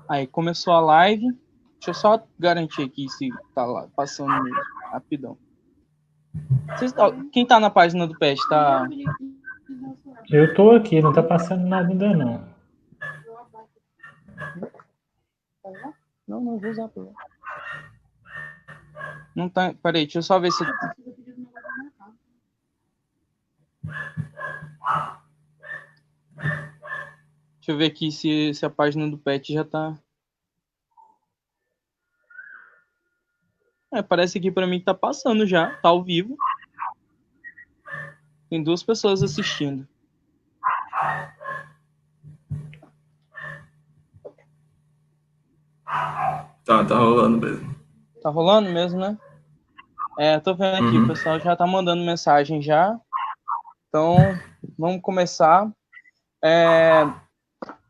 Aí começou a live. Deixa eu só garantir aqui se tá lá, passando mesmo. Rapidão. Quem tá na página do PET, tá? Eu tô aqui, não tá passando nada ainda não. Não vou usar. Não tá. Peraí, deixa eu só ver se. Deixa eu ver aqui se a página do PET já tá. Parece aqui pra mim que tá passando já, tá ao vivo. Tem 2 pessoas assistindo. Tá rolando mesmo. Tá rolando mesmo, né? Tô vendo aqui, o pessoal já tá mandando mensagem já. Então, vamos começar.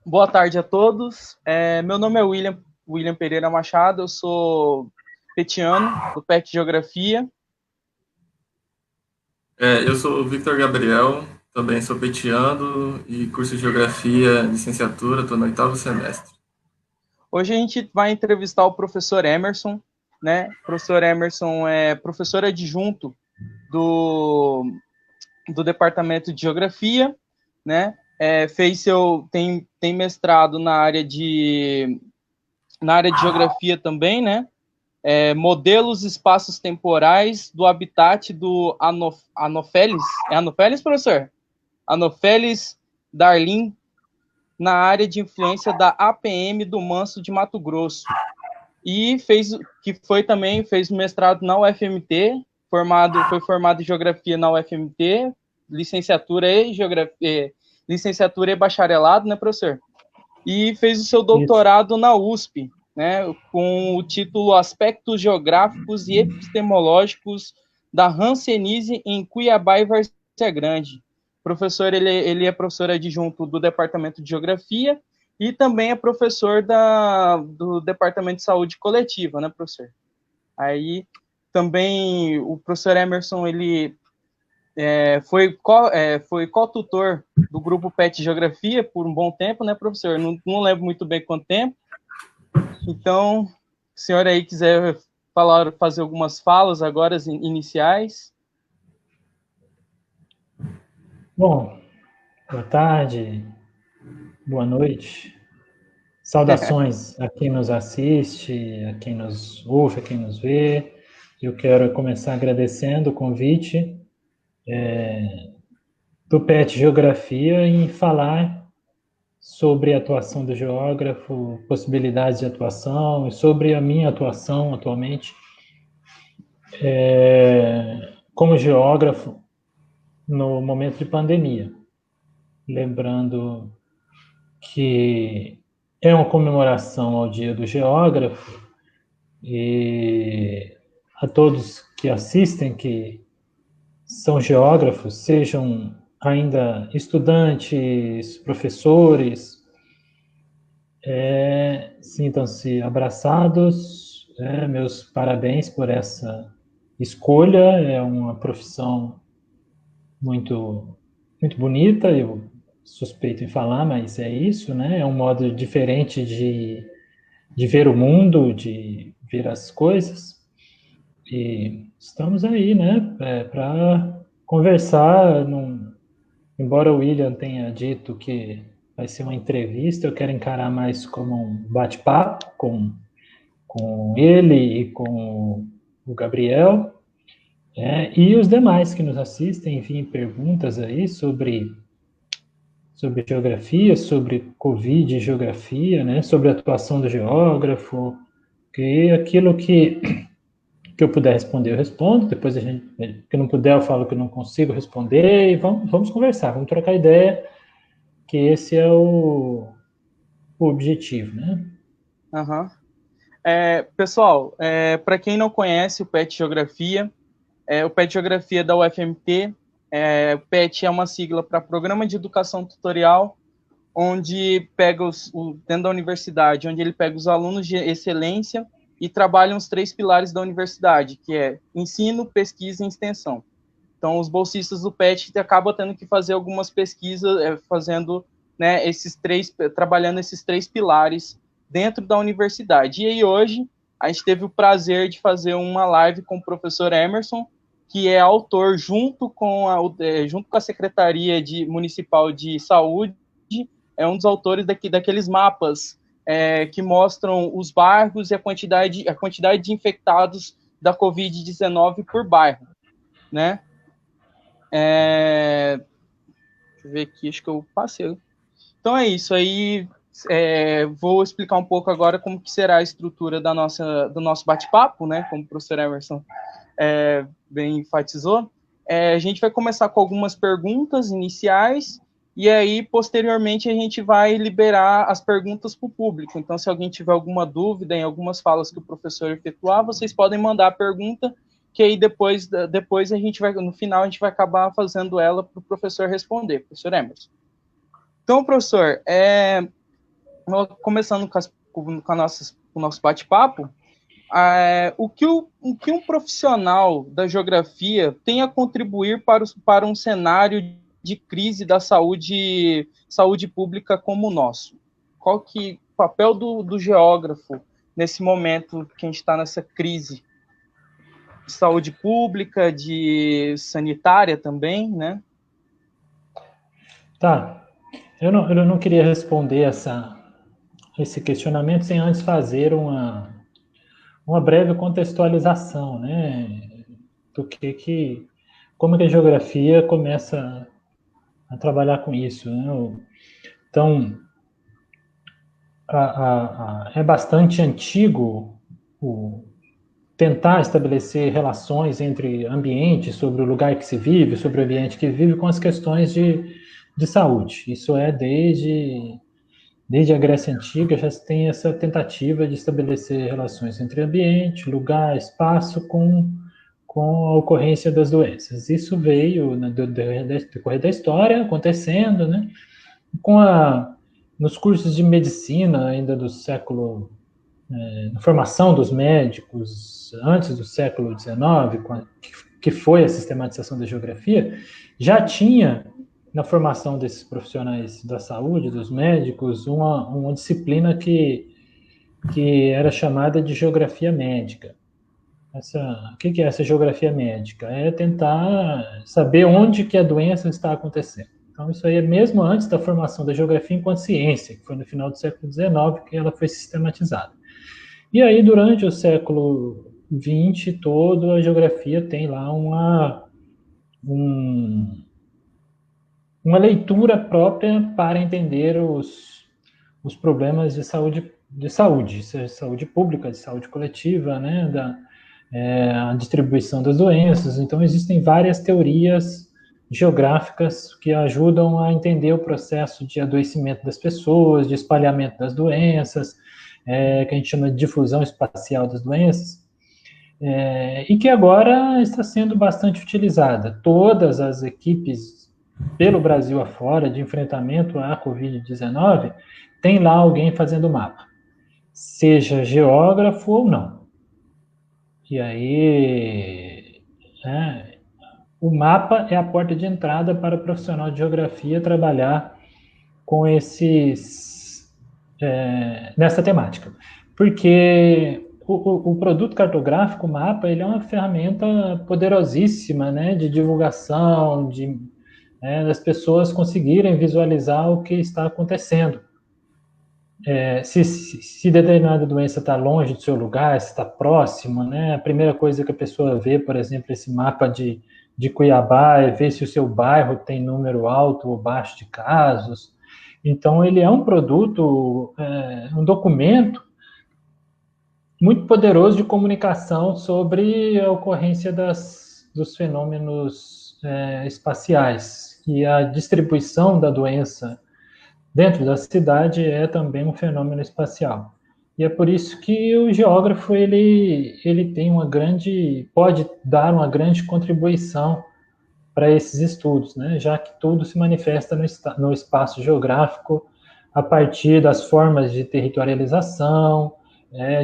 Boa tarde a todos. Meu nome é William Pereira Machado, eu sou petiano, do PET Geografia. Eu sou o Victor Gabriel, também sou petiano e curso de Geografia, licenciatura, estou no 8º semestre. Hoje a gente vai entrevistar o professor Emerson, né? O professor Emerson é professor adjunto do Departamento de Geografia, né? Tem mestrado na área de Geografia também, né? Modelos espaços temporais do habitat do Anopheles. É Anopheles, professor? Anopheles Darling, na área de influência da APM do Manso de Mato Grosso. E fez mestrado na UFMT, foi formado em Geografia na UFMT, licenciatura e bacharelado, né, professor? E fez o seu doutorado na USP, né, com o título Aspectos Geográficos e Epistemológicos da Hanseníase em Cuiabá e Várzea Grande. Professor, ele é professor adjunto do Departamento de Geografia e também é professor do Departamento de Saúde Coletiva, né, professor? Aí, também, o professor Emerson, ele foi co-tutor do grupo PET Geografia por um bom tempo, né, professor? Não lembro muito bem quanto tempo. Então, se o senhor aí quiser fazer algumas falas agora iniciais. Bom, boa tarde, boa noite. Saudações a quem nos assiste, a quem nos ouve, a quem nos vê. Eu quero começar agradecendo o convite do PET Geografia em falar sobre a atuação do geógrafo, possibilidades de atuação e sobre a minha atuação atualmente como geógrafo no momento de pandemia. Lembrando que é uma comemoração ao Dia do Geógrafo e a todos que assistem, que são geógrafos, sejam ainda estudantes, professores, sintam-se abraçados. Meus parabéns por essa escolha. É uma profissão muito, muito bonita. Eu suspeito em falar, mas é isso, né? É um modo diferente de ver o mundo, de ver as coisas. E estamos aí, né? Para conversar. Embora o William tenha dito que vai ser uma entrevista, eu quero encarar mais como um bate-papo com ele e com o Gabriel. E os demais que nos assistem, enfim, perguntas aí sobre geografia, sobre Covid e geografia, né, sobre a atuação do geógrafo, que aquilo que eu puder responder, eu respondo, depois que não puder, eu falo que eu não consigo responder, e vamos conversar, vamos trocar ideia, que esse é o objetivo, né? Uhum. Pessoal, para quem não conhece o PET Geografia, o PET Geografia da UFMT, o PET é uma sigla para Programa de Educação Tutorial, onde pega dentro da universidade, onde ele pega os alunos de excelência e trabalha os 3 pilares da universidade, que é ensino, pesquisa e extensão. Então, os bolsistas do PET acabam tendo que fazer algumas pesquisas, fazendo, né, trabalhando esses 3 pilares dentro da universidade. E aí hoje a gente teve o prazer de fazer uma live com o professor Emerson, que é autor, junto com a Secretaria Municipal de Saúde, é um dos autores daqueles mapas que mostram os bairros e a quantidade de infectados da Covid-19 por bairro, né? Deixa eu ver aqui, acho que eu passei. Então é isso aí. Vou explicar um pouco agora como que será a estrutura do nosso bate-papo, né? Como o professor Emerson bem enfatizou. A gente vai começar com algumas perguntas iniciais e aí, posteriormente, a gente vai liberar as perguntas para o público. Então, se alguém tiver alguma dúvida em algumas falas que o professor efetuar, vocês podem mandar a pergunta, que aí depois a gente vai, no final, a gente vai acabar fazendo ela para o professor responder, professor Emerson. Então, professor, começando com o nosso bate-papo, o que um profissional da geografia tem a contribuir para um cenário de crise da saúde pública como o nosso? Qual que o papel do geógrafo nesse momento que a gente está nessa crise de saúde pública, de sanitária também, né? Tá. Eu não queria responder esse questionamento sem antes fazer uma breve contextualização, né? Como que a geografia começa a trabalhar com isso, né? Então, é bastante antigo tentar estabelecer relações entre ambiente, sobre o lugar que se vive, sobre o ambiente que vive, com as questões de saúde. Isso desde a Grécia Antiga já se tem essa tentativa de estabelecer relações entre ambiente, lugar, espaço com a ocorrência das doenças. Isso veio no decorrer da história acontecendo, né? Nos cursos de medicina ainda do século, na formação dos médicos antes do século XIX, que foi a sistematização da geografia, já tinha na formação desses profissionais da saúde, dos médicos, uma disciplina que era chamada de geografia médica. O que é essa geografia médica? É tentar saber onde que a doença está acontecendo. Então, isso aí é mesmo antes da formação da geografia enquanto ciência, que foi no final do século XIX que ela foi sistematizada. E aí, durante o século XX todo, a geografia tem lá uma leitura própria para entender os problemas de saúde, seja de saúde pública, de saúde coletiva, né, a distribuição das doenças. Então, existem várias teorias geográficas que ajudam a entender o processo de adoecimento das pessoas, de espalhamento das doenças, que a gente chama de difusão espacial das doenças, e que agora está sendo bastante utilizada. Todas as equipes pelo Brasil afora de enfrentamento à Covid-19, tem lá alguém fazendo mapa, seja geógrafo ou não. E aí, o mapa é a porta de entrada para o profissional de geografia trabalhar com nessa temática. Porque o produto cartográfico, o mapa, ele é uma ferramenta poderosíssima, né, de divulgação, das pessoas conseguirem visualizar o que está acontecendo. Se determinada doença está longe do seu lugar, se está próximo, né? A primeira coisa que a pessoa vê, por exemplo, esse mapa de Cuiabá, é ver se o seu bairro tem número alto ou baixo de casos. Então, ele é um produto, um documento muito poderoso de comunicação sobre a ocorrência dos fenômenos espaciais. E a distribuição da doença dentro da cidade é também um fenômeno espacial. E é por isso que o geógrafo ele tem pode dar uma grande contribuição para esses estudos, né? Já que tudo se manifesta no espaço geográfico a partir das formas de territorialização,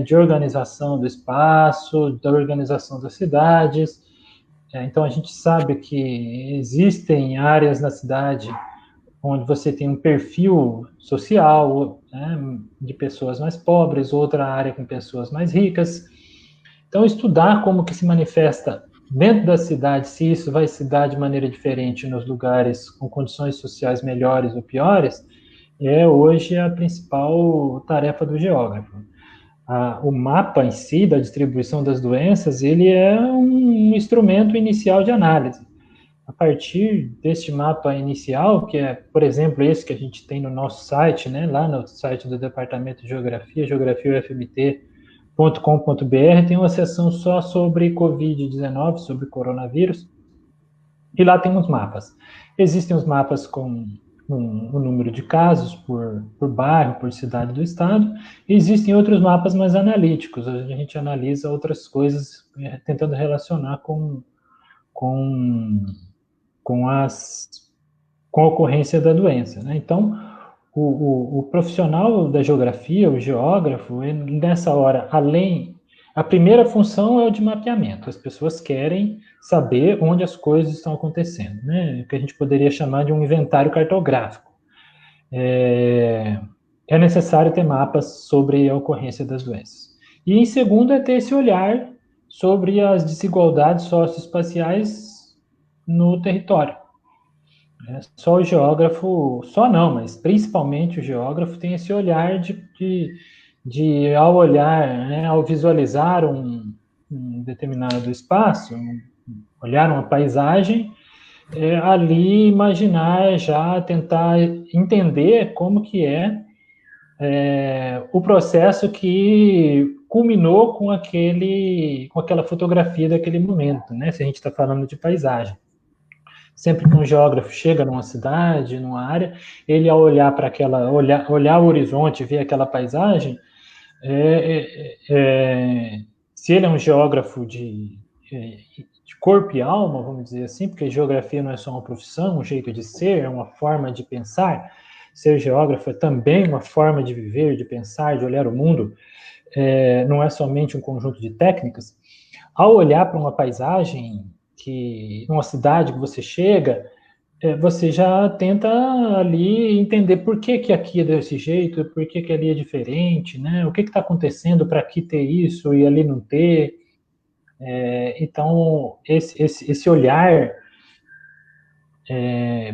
de organização do espaço, da organização das cidades. Então, a gente sabe que existem áreas na cidade onde você tem um perfil social, né, de pessoas mais pobres, outra área com pessoas mais ricas. Então, estudar como que se manifesta dentro da cidade, se isso vai se dar de maneira diferente nos lugares com condições sociais melhores ou piores, é hoje a principal tarefa do geógrafo. O mapa em si, da distribuição das doenças, ele é um instrumento inicial de análise. A partir deste mapa inicial, que é, por exemplo, esse que a gente tem no nosso site, né, lá no site do Departamento de Geografia, geografiaufmt.com.br, tem uma seção só sobre Covid-19, sobre coronavírus, e lá tem uns mapas. Existem os mapas com um número de casos por bairro, por cidade do estado, e existem outros mapas mais analíticos, onde a gente analisa outras coisas, tentando relacionar com a ocorrência da doença, né? Então, o profissional da geografia, o geógrafo, nessa hora, a primeira função é o de mapeamento. As pessoas querem saber onde as coisas estão acontecendo, né? O que a gente poderia chamar de um inventário cartográfico. É necessário ter mapas sobre a ocorrência das doenças. E, em segundo, é ter esse olhar sobre as desigualdades socioespaciais no território. Só o geógrafo, só não, mas principalmente o geógrafo tem esse olhar de ao olhar, né, ao visualizar um determinado espaço, olhar uma paisagem, ali imaginar já, tentar entender como que é o processo que culminou com aquela fotografia daquele momento, né? Se a gente está falando de paisagem. Sempre que um geógrafo chega numa cidade, numa área, ele ao olhar para olhar o horizonte, ver aquela paisagem, se ele é um geógrafo de corpo e alma, vamos dizer assim, porque geografia não é só uma profissão, um jeito de ser, é uma forma de pensar. Ser geógrafo é também uma forma de viver, de pensar, de olhar o mundo, não é somente um conjunto de técnicas. Ao olhar para uma paisagem, numa cidade que você chega, você já tenta ali entender por que aqui é desse jeito, por que ali é diferente, né? O que está acontecendo para aqui ter isso e ali não ter. Então, esse olhar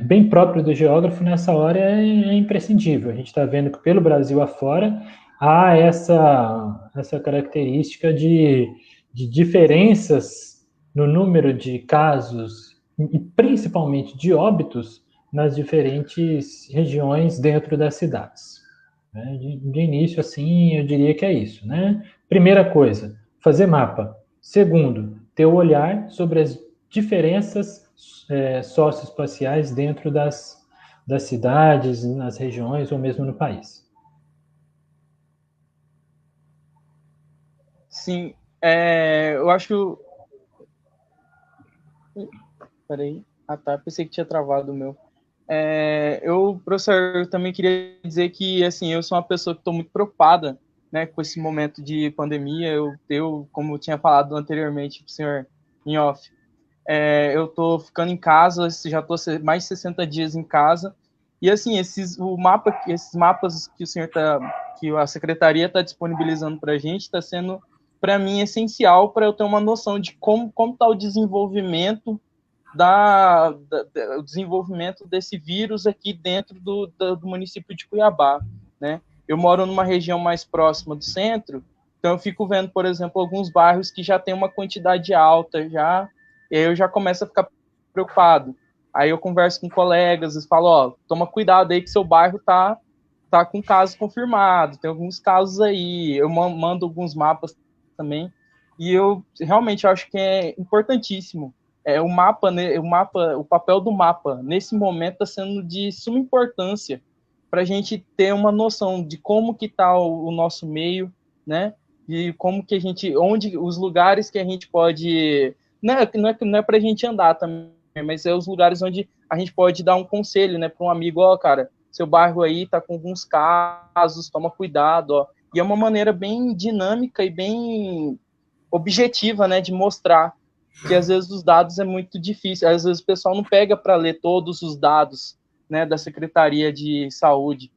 bem próprio do geógrafo nessa hora é imprescindível. A gente está vendo que pelo Brasil afora há essa característica de diferenças no número de casos e principalmente de óbitos nas diferentes regiões dentro das cidades. De início, assim, eu diria que é isso, né? Primeira coisa, fazer mapa. Segundo, ter o olhar sobre as diferenças socioespaciais dentro das cidades, nas regiões ou mesmo no país. Sim, eu acho que Peraí. Ah, tá. Pensei que tinha travado o meu. Professor, eu também queria dizer que, assim, eu sou uma pessoa que estou muito preocupada, né, com esse momento de pandemia. Como eu tinha falado anteriormente para o senhor em off, eu estou ficando em casa, já estou mais de 60 dias em casa. E, assim, esses mapas que que a secretaria está disponibilizando para a gente, está sendo, para mim, essencial para eu ter uma noção de como está o desenvolvimento o desenvolvimento desse vírus aqui dentro do município de Cuiabá, né? Eu moro numa região mais próxima do centro, então eu fico vendo, por exemplo, alguns bairros que já tem uma quantidade alta já, e aí eu já começo a ficar preocupado. Aí eu converso com colegas e falo, ó, toma cuidado aí que seu bairro tá com caso confirmado, tem alguns casos aí, eu mando alguns mapas também, e eu realmente acho que é importantíssimo. O papel do mapa nesse momento está sendo de suma importância para a gente ter uma noção de como que está o nosso meio, né? E como que os lugares que a gente pode, não é para a gente andar também, mas é os lugares onde a gente pode dar um conselho, né, para um amigo, ó, cara, seu bairro aí está com alguns casos, toma cuidado, ó. E é uma maneira bem dinâmica e bem objetiva, né, de mostrar que às vezes os dados é muito difícil, às vezes o pessoal não pega para ler todos os dados, né, da Secretaria de Saúde.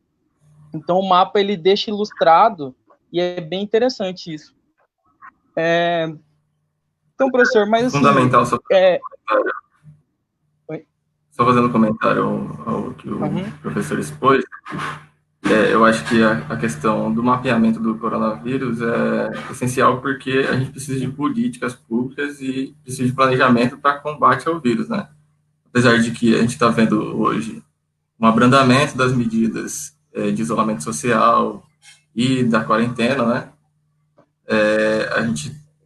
Então, o mapa ele deixa ilustrado e é bem interessante isso. Então, professor, mas assim... Fundamental, só fazendo um comentário ao que o professor expôs, eu acho que a questão do mapeamento do coronavírus é essencial porque a gente precisa de políticas públicas e precisa de planejamento para combate ao vírus, né? Apesar de que a gente está vendo hoje um abrandamento das medidas de isolamento social e da quarentena, né?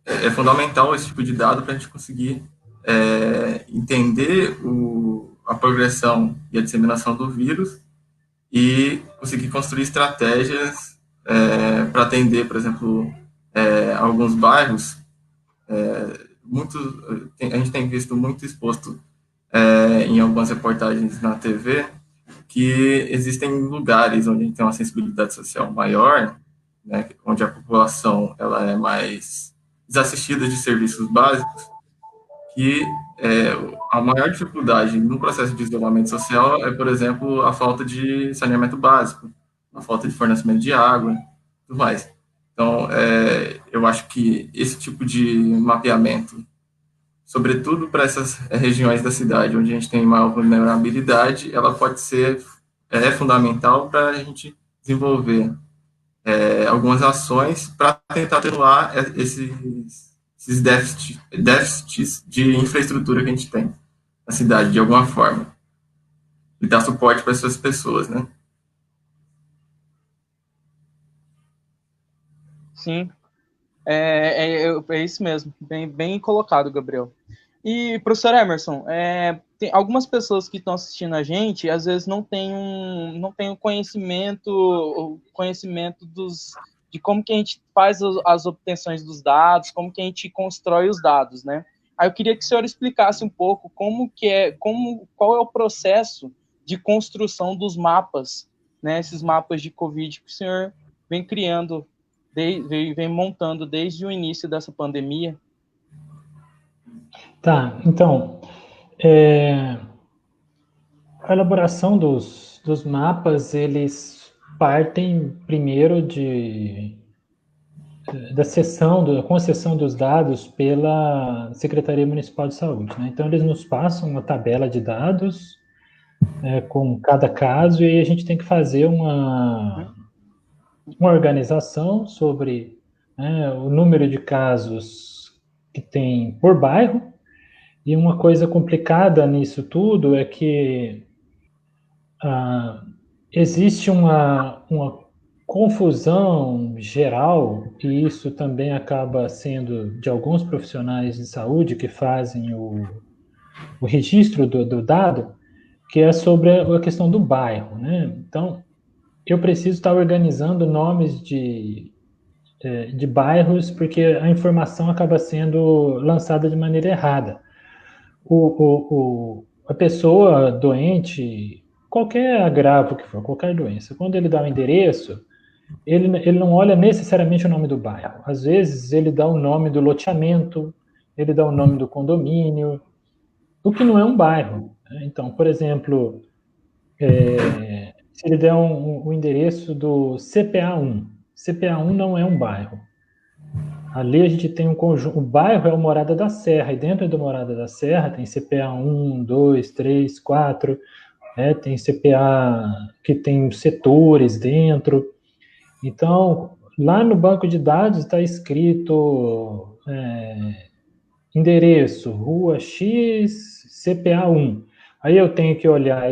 É fundamental esse tipo de dado para a gente conseguir entender a progressão e a disseminação do vírus e conseguir construir estratégias para atender, por exemplo, alguns bairros. A gente tem visto muito exposto em algumas reportagens na TV que existem lugares onde a gente tem uma sensibilidade social maior, né, onde a população ela é mais desassistida de serviços básicos, que a maior dificuldade no processo de isolamento social é, por exemplo, a falta de saneamento básico, a falta de fornecimento de água e tudo mais. Então, eu acho que esse tipo de mapeamento, sobretudo para essas regiões da cidade onde a gente tem maior vulnerabilidade, ela pode ser fundamental para a gente desenvolver algumas ações para tentar atenuar esses déficits de infraestrutura que a gente tem na cidade, de alguma forma, e dar suporte para essas pessoas, né? Sim, é isso mesmo, bem colocado, Gabriel. E, professor Emerson, tem algumas pessoas que estão assistindo a gente, às vezes não tem o conhecimento de como que a gente faz as obtenções dos dados, como que a gente constrói os dados, né? Aí eu queria que o senhor explicasse um pouco qual é o processo de construção dos mapas, né? Esses mapas de Covid que o senhor vem criando, vem montando desde o início dessa pandemia. Tá, então, a elaboração dos mapas, eles partem primeiro da concessão dos dados pela Secretaria Municipal de Saúde, né? Então, eles nos passam uma tabela de dados com cada caso e aí a gente tem que fazer uma organização sobre o número de casos que tem por bairro. E uma coisa complicada nisso tudo é que existe uma confusão geral, e isso também acaba sendo de alguns profissionais de saúde que fazem o registro do dado, que é sobre a questão do bairro, né? Então, eu preciso estar organizando nomes de bairros, porque a informação acaba sendo lançada de maneira errada. A pessoa doente, qualquer agravo que for, qualquer doença, quando ele dá o endereço, ele não olha necessariamente o nome do bairro. Às vezes, ele dá o nome do loteamento, ele dá o nome do condomínio, o que não é um bairro. Então, por exemplo, se ele der o endereço do CPA1, CPA1 não é um bairro. Ali a gente tem um conjunto, o bairro é o Morada da Serra, e dentro do Morada da Serra tem CPA 1, 2, 3, 4, tem CPA que tem setores dentro. Então, lá no banco de dados está escrito endereço, rua X, CPA 1. Aí eu tenho que olhar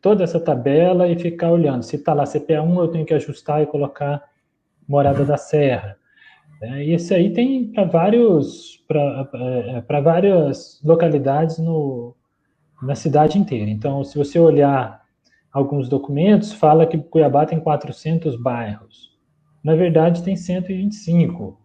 toda essa tabela e ficar olhando. Se está lá CPA 1, eu tenho que ajustar e colocar Morada da Serra. E esse aí tem para várias localidades na cidade inteira. Então, se você olhar alguns documentos, fala que Cuiabá tem 400 bairros. Na verdade, tem 125,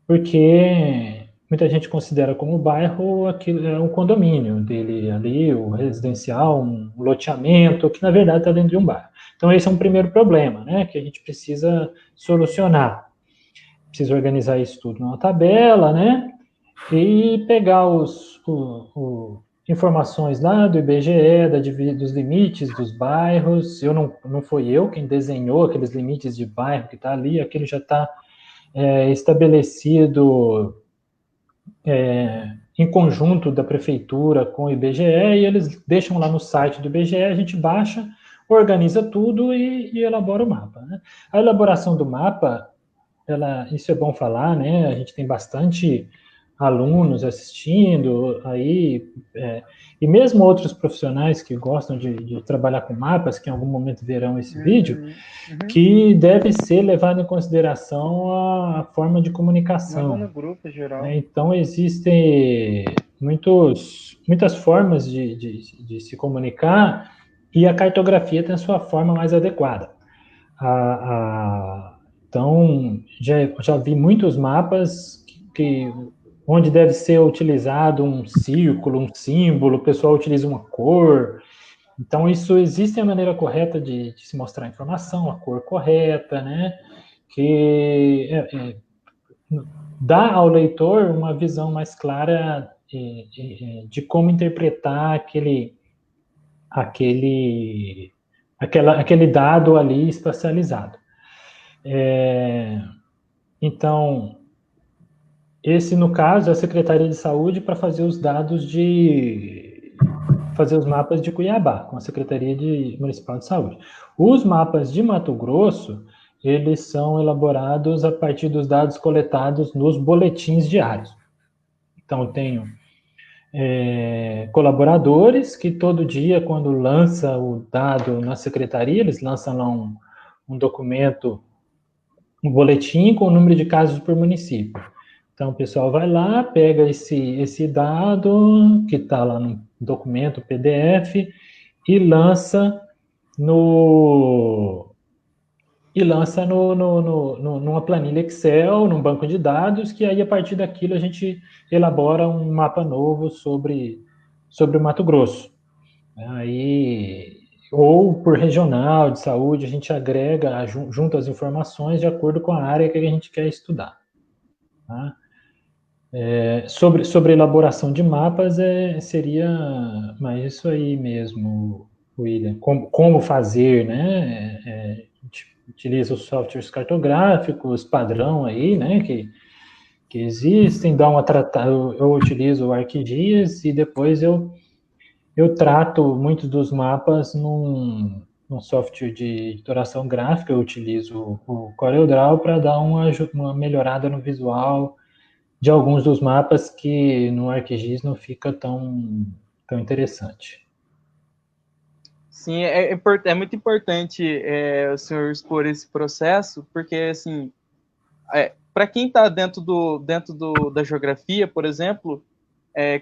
porque muita gente considera como bairro aquilo é um condomínio dele ali, o residencial, um loteamento, que na verdade está dentro de um bairro. Então, esse é um primeiro problema, né, que a gente precisa solucionar. Precisa organizar isso tudo numa tabela, né? E pegar informações lá do IBGE, dos limites dos bairros. Não foi eu quem desenhou aqueles limites de bairro que está ali, aquele já está estabelecido em conjunto da prefeitura com o IBGE, e eles deixam lá no site do IBGE, a gente baixa, organiza tudo e elabora o mapa, né? A elaboração do mapa, isso é bom falar, né? A gente tem bastante alunos assistindo aí, e mesmo outros profissionais que gostam de trabalhar com mapas, que em algum momento verão esse vídeo, que deve ser levado em consideração a forma de comunicação. Manda no grupo, geral. Então, existem muitas formas de se comunicar, e a cartografia tem a sua forma mais adequada. Então, já vi muitos mapas onde deve ser utilizado um círculo, um símbolo, o pessoal utiliza uma cor. Então, existe a maneira correta de se mostrar a informação, a cor correta, né? Que dá ao leitor uma visão mais clara de como interpretar aquele dado ali espacializado. Então, esse, no caso, é a Secretaria de Saúde para fazer os mapas de Cuiabá, com a Secretaria Municipal de Saúde. Os mapas de Mato Grosso, eles são elaborados a partir dos dados coletados nos boletins diários. Então, eu tenho colaboradores que todo dia, quando lança o dado na secretaria, eles lançam lá um documento, um boletim com o número de casos por município. Então, o pessoal vai lá, pega esse dado, que está lá no documento PDF, e lança numa planilha Excel, num banco de dados, que aí, a partir daquilo, a gente elabora um mapa novo sobre o Mato Grosso. Aí, ou por regional de saúde, a gente agrega, junta as informações de acordo com a área que a gente quer estudar. Tá? Sobre elaboração de mapas, seria mais isso aí mesmo, William. Como fazer, né? A gente utiliza os softwares cartográficos, padrão aí, né? Que existem, eu utilizo o ArcGIS, e depois eu trato muitos dos mapas num software de editoração gráfica. Eu utilizo o CorelDRAW para dar uma melhorada no visual de alguns dos mapas que no ArcGIS não fica tão interessante. Sim, é muito importante o senhor expor esse processo, porque, assim, para quem está dentro da geografia, por exemplo,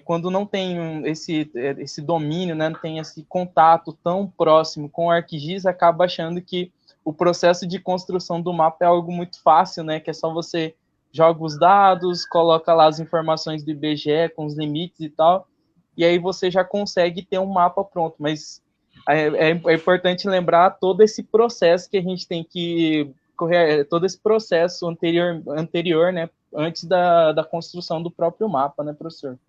quando não tem esse domínio, né, não tem esse contato tão próximo com o ArcGIS, acaba achando que o processo de construção do mapa é algo muito fácil, né, que é só você joga os dados, coloca lá as informações do IBGE com os limites e tal, e aí você já consegue ter um mapa pronto. Mas é importante lembrar todo esse processo que a gente tem que correr, todo esse processo anterior, né, antes da construção do próprio mapa, né, professor?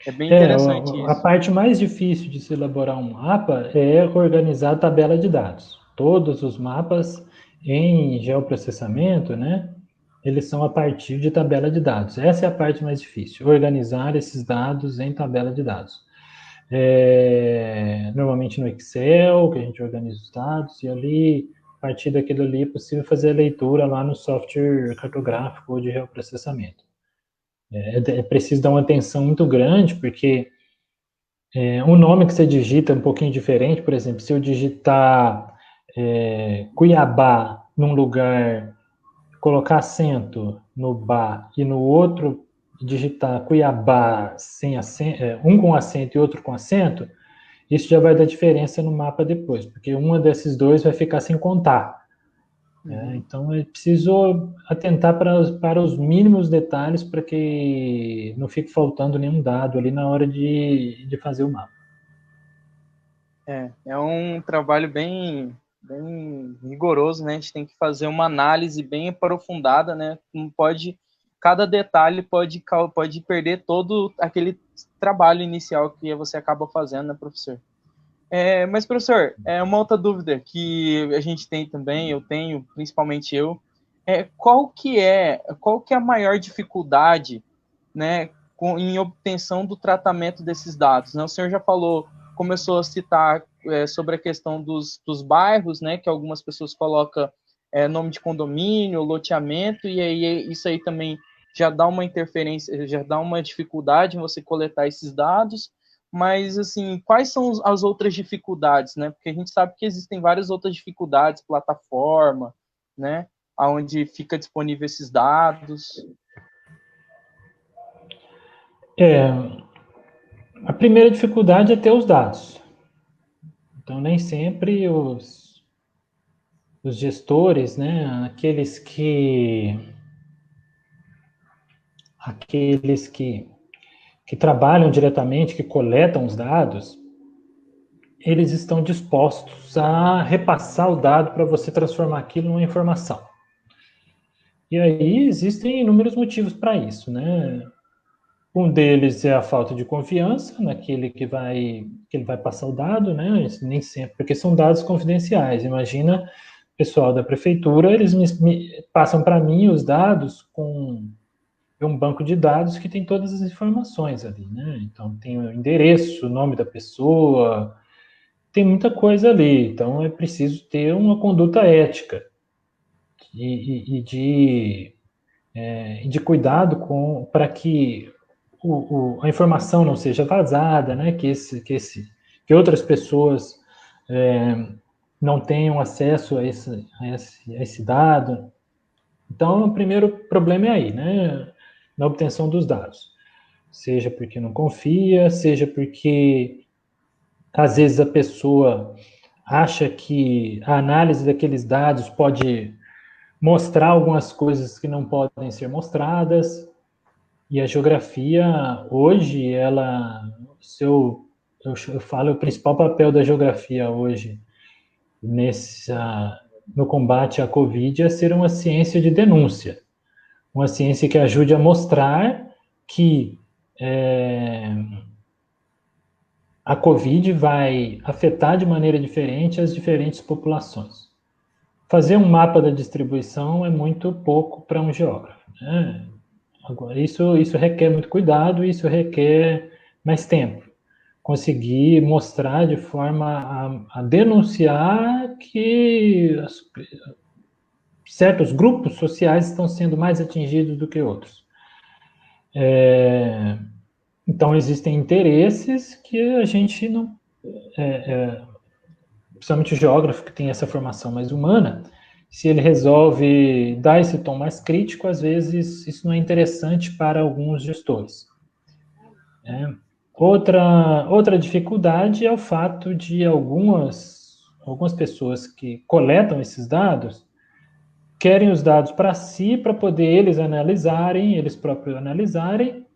É bem interessante isso. A parte mais difícil de se elaborar um mapa é organizar a tabela de dados. Todos os mapas em geoprocessamento, né, eles são a partir de tabela de dados. Essa é a parte mais difícil, organizar esses dados em tabela de dados. Normalmente no Excel, que a gente organiza os dados, e ali, a partir daquilo ali, é possível fazer a leitura lá no software cartográfico ou de geoprocessamento. É preciso dar uma atenção muito grande, porque um nome que você digita é um pouquinho diferente. Por exemplo, se eu digitar Cuiabá num lugar, colocar acento no Bá, e no outro digitar Cuiabá sem acento, um com acento e outro com acento, isso já vai dar diferença no mapa depois, porque uma desses dois vai ficar sem contar. Então, é preciso atentar para os mínimos detalhes, para que não fique faltando nenhum dado ali na hora de fazer o mapa. É um trabalho bem rigoroso, né? A gente tem que fazer uma análise bem aprofundada, né? Não pode, cada detalhe pode perder todo aquele trabalho inicial que você acaba fazendo, né, professor? Mas, professor, uma outra dúvida que a gente tem também, eu tenho, principalmente eu, qual que é a maior dificuldade, né, em obtenção do tratamento desses dados, né? O senhor já começou a citar sobre a questão dos bairros, né, que algumas pessoas colocam nome de condomínio, loteamento, e aí isso aí também já dá uma interferência, já dá uma dificuldade em você coletar esses dados. Mas, assim, quais são as outras dificuldades, né? Porque a gente sabe que existem várias outras dificuldades, plataforma, né? Onde fica disponível esses dados. A primeira dificuldade é ter os dados. Então, nem sempre os gestores, né? Aqueles que trabalham diretamente, que coletam os dados, eles estão dispostos a repassar o dado para você transformar aquilo numa informação. E aí existem inúmeros motivos para isso, né? Um deles é a falta de confiança naquele que ele vai passar o dado, né? Nem sempre, porque são dados confidenciais. Imagina o pessoal da prefeitura, eles me passam para mim os dados com um banco de dados que tem todas as informações ali, né? Então tem o endereço, o nome da pessoa, tem muita coisa ali. Então é preciso ter uma conduta ética e de cuidado para que a informação não seja vazada, né? Que outras pessoas não tenham acesso a esse dado. Então, o primeiro problema é aí, né? Na obtenção dos dados. Seja porque não confia, seja porque, às vezes, a pessoa acha que a análise daqueles dados pode mostrar algumas coisas que não podem ser mostradas. E a geografia, hoje, eu falo, o principal papel da geografia hoje no combate à Covid é ser uma ciência de denúncia. Uma ciência que ajude a mostrar que a Covid vai afetar de maneira diferente as diferentes populações. Fazer um mapa da distribuição é muito pouco para um geógrafo, né? Agora, isso requer muito cuidado, isso requer mais tempo. Conseguir mostrar de forma a denunciar que certos grupos sociais estão sendo mais atingidos do que outros. Então, existem interesses que a gente não... principalmente o geógrafo que tem essa formação mais humana, se ele resolve dar esse tom mais crítico, às vezes isso não é interessante para alguns gestores. Outra dificuldade é o fato de algumas pessoas que coletam esses dados querem os dados para si, para poder eles próprios analisarem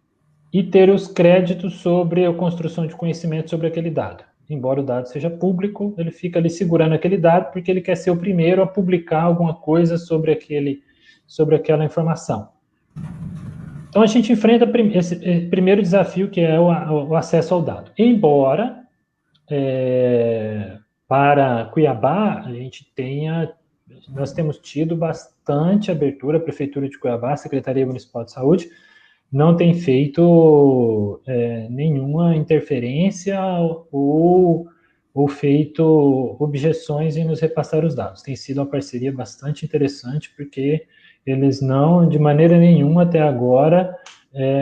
e ter os créditos sobre a construção de conhecimento sobre aquele dado. Embora o dado seja público, ele fica ali segurando aquele dado porque ele quer ser o primeiro a publicar alguma coisa sobre aquela informação. Então, a gente enfrenta esse primeiro desafio, que é o acesso ao dado. Embora, para Cuiabá, nós temos tido bastante abertura, a Prefeitura de Cuiabá, a Secretaria Municipal de Saúde, não tem feito nenhuma interferência ou feito objeções em nos repassar os dados. Tem sido uma parceria bastante interessante, porque eles não, de maneira nenhuma até agora,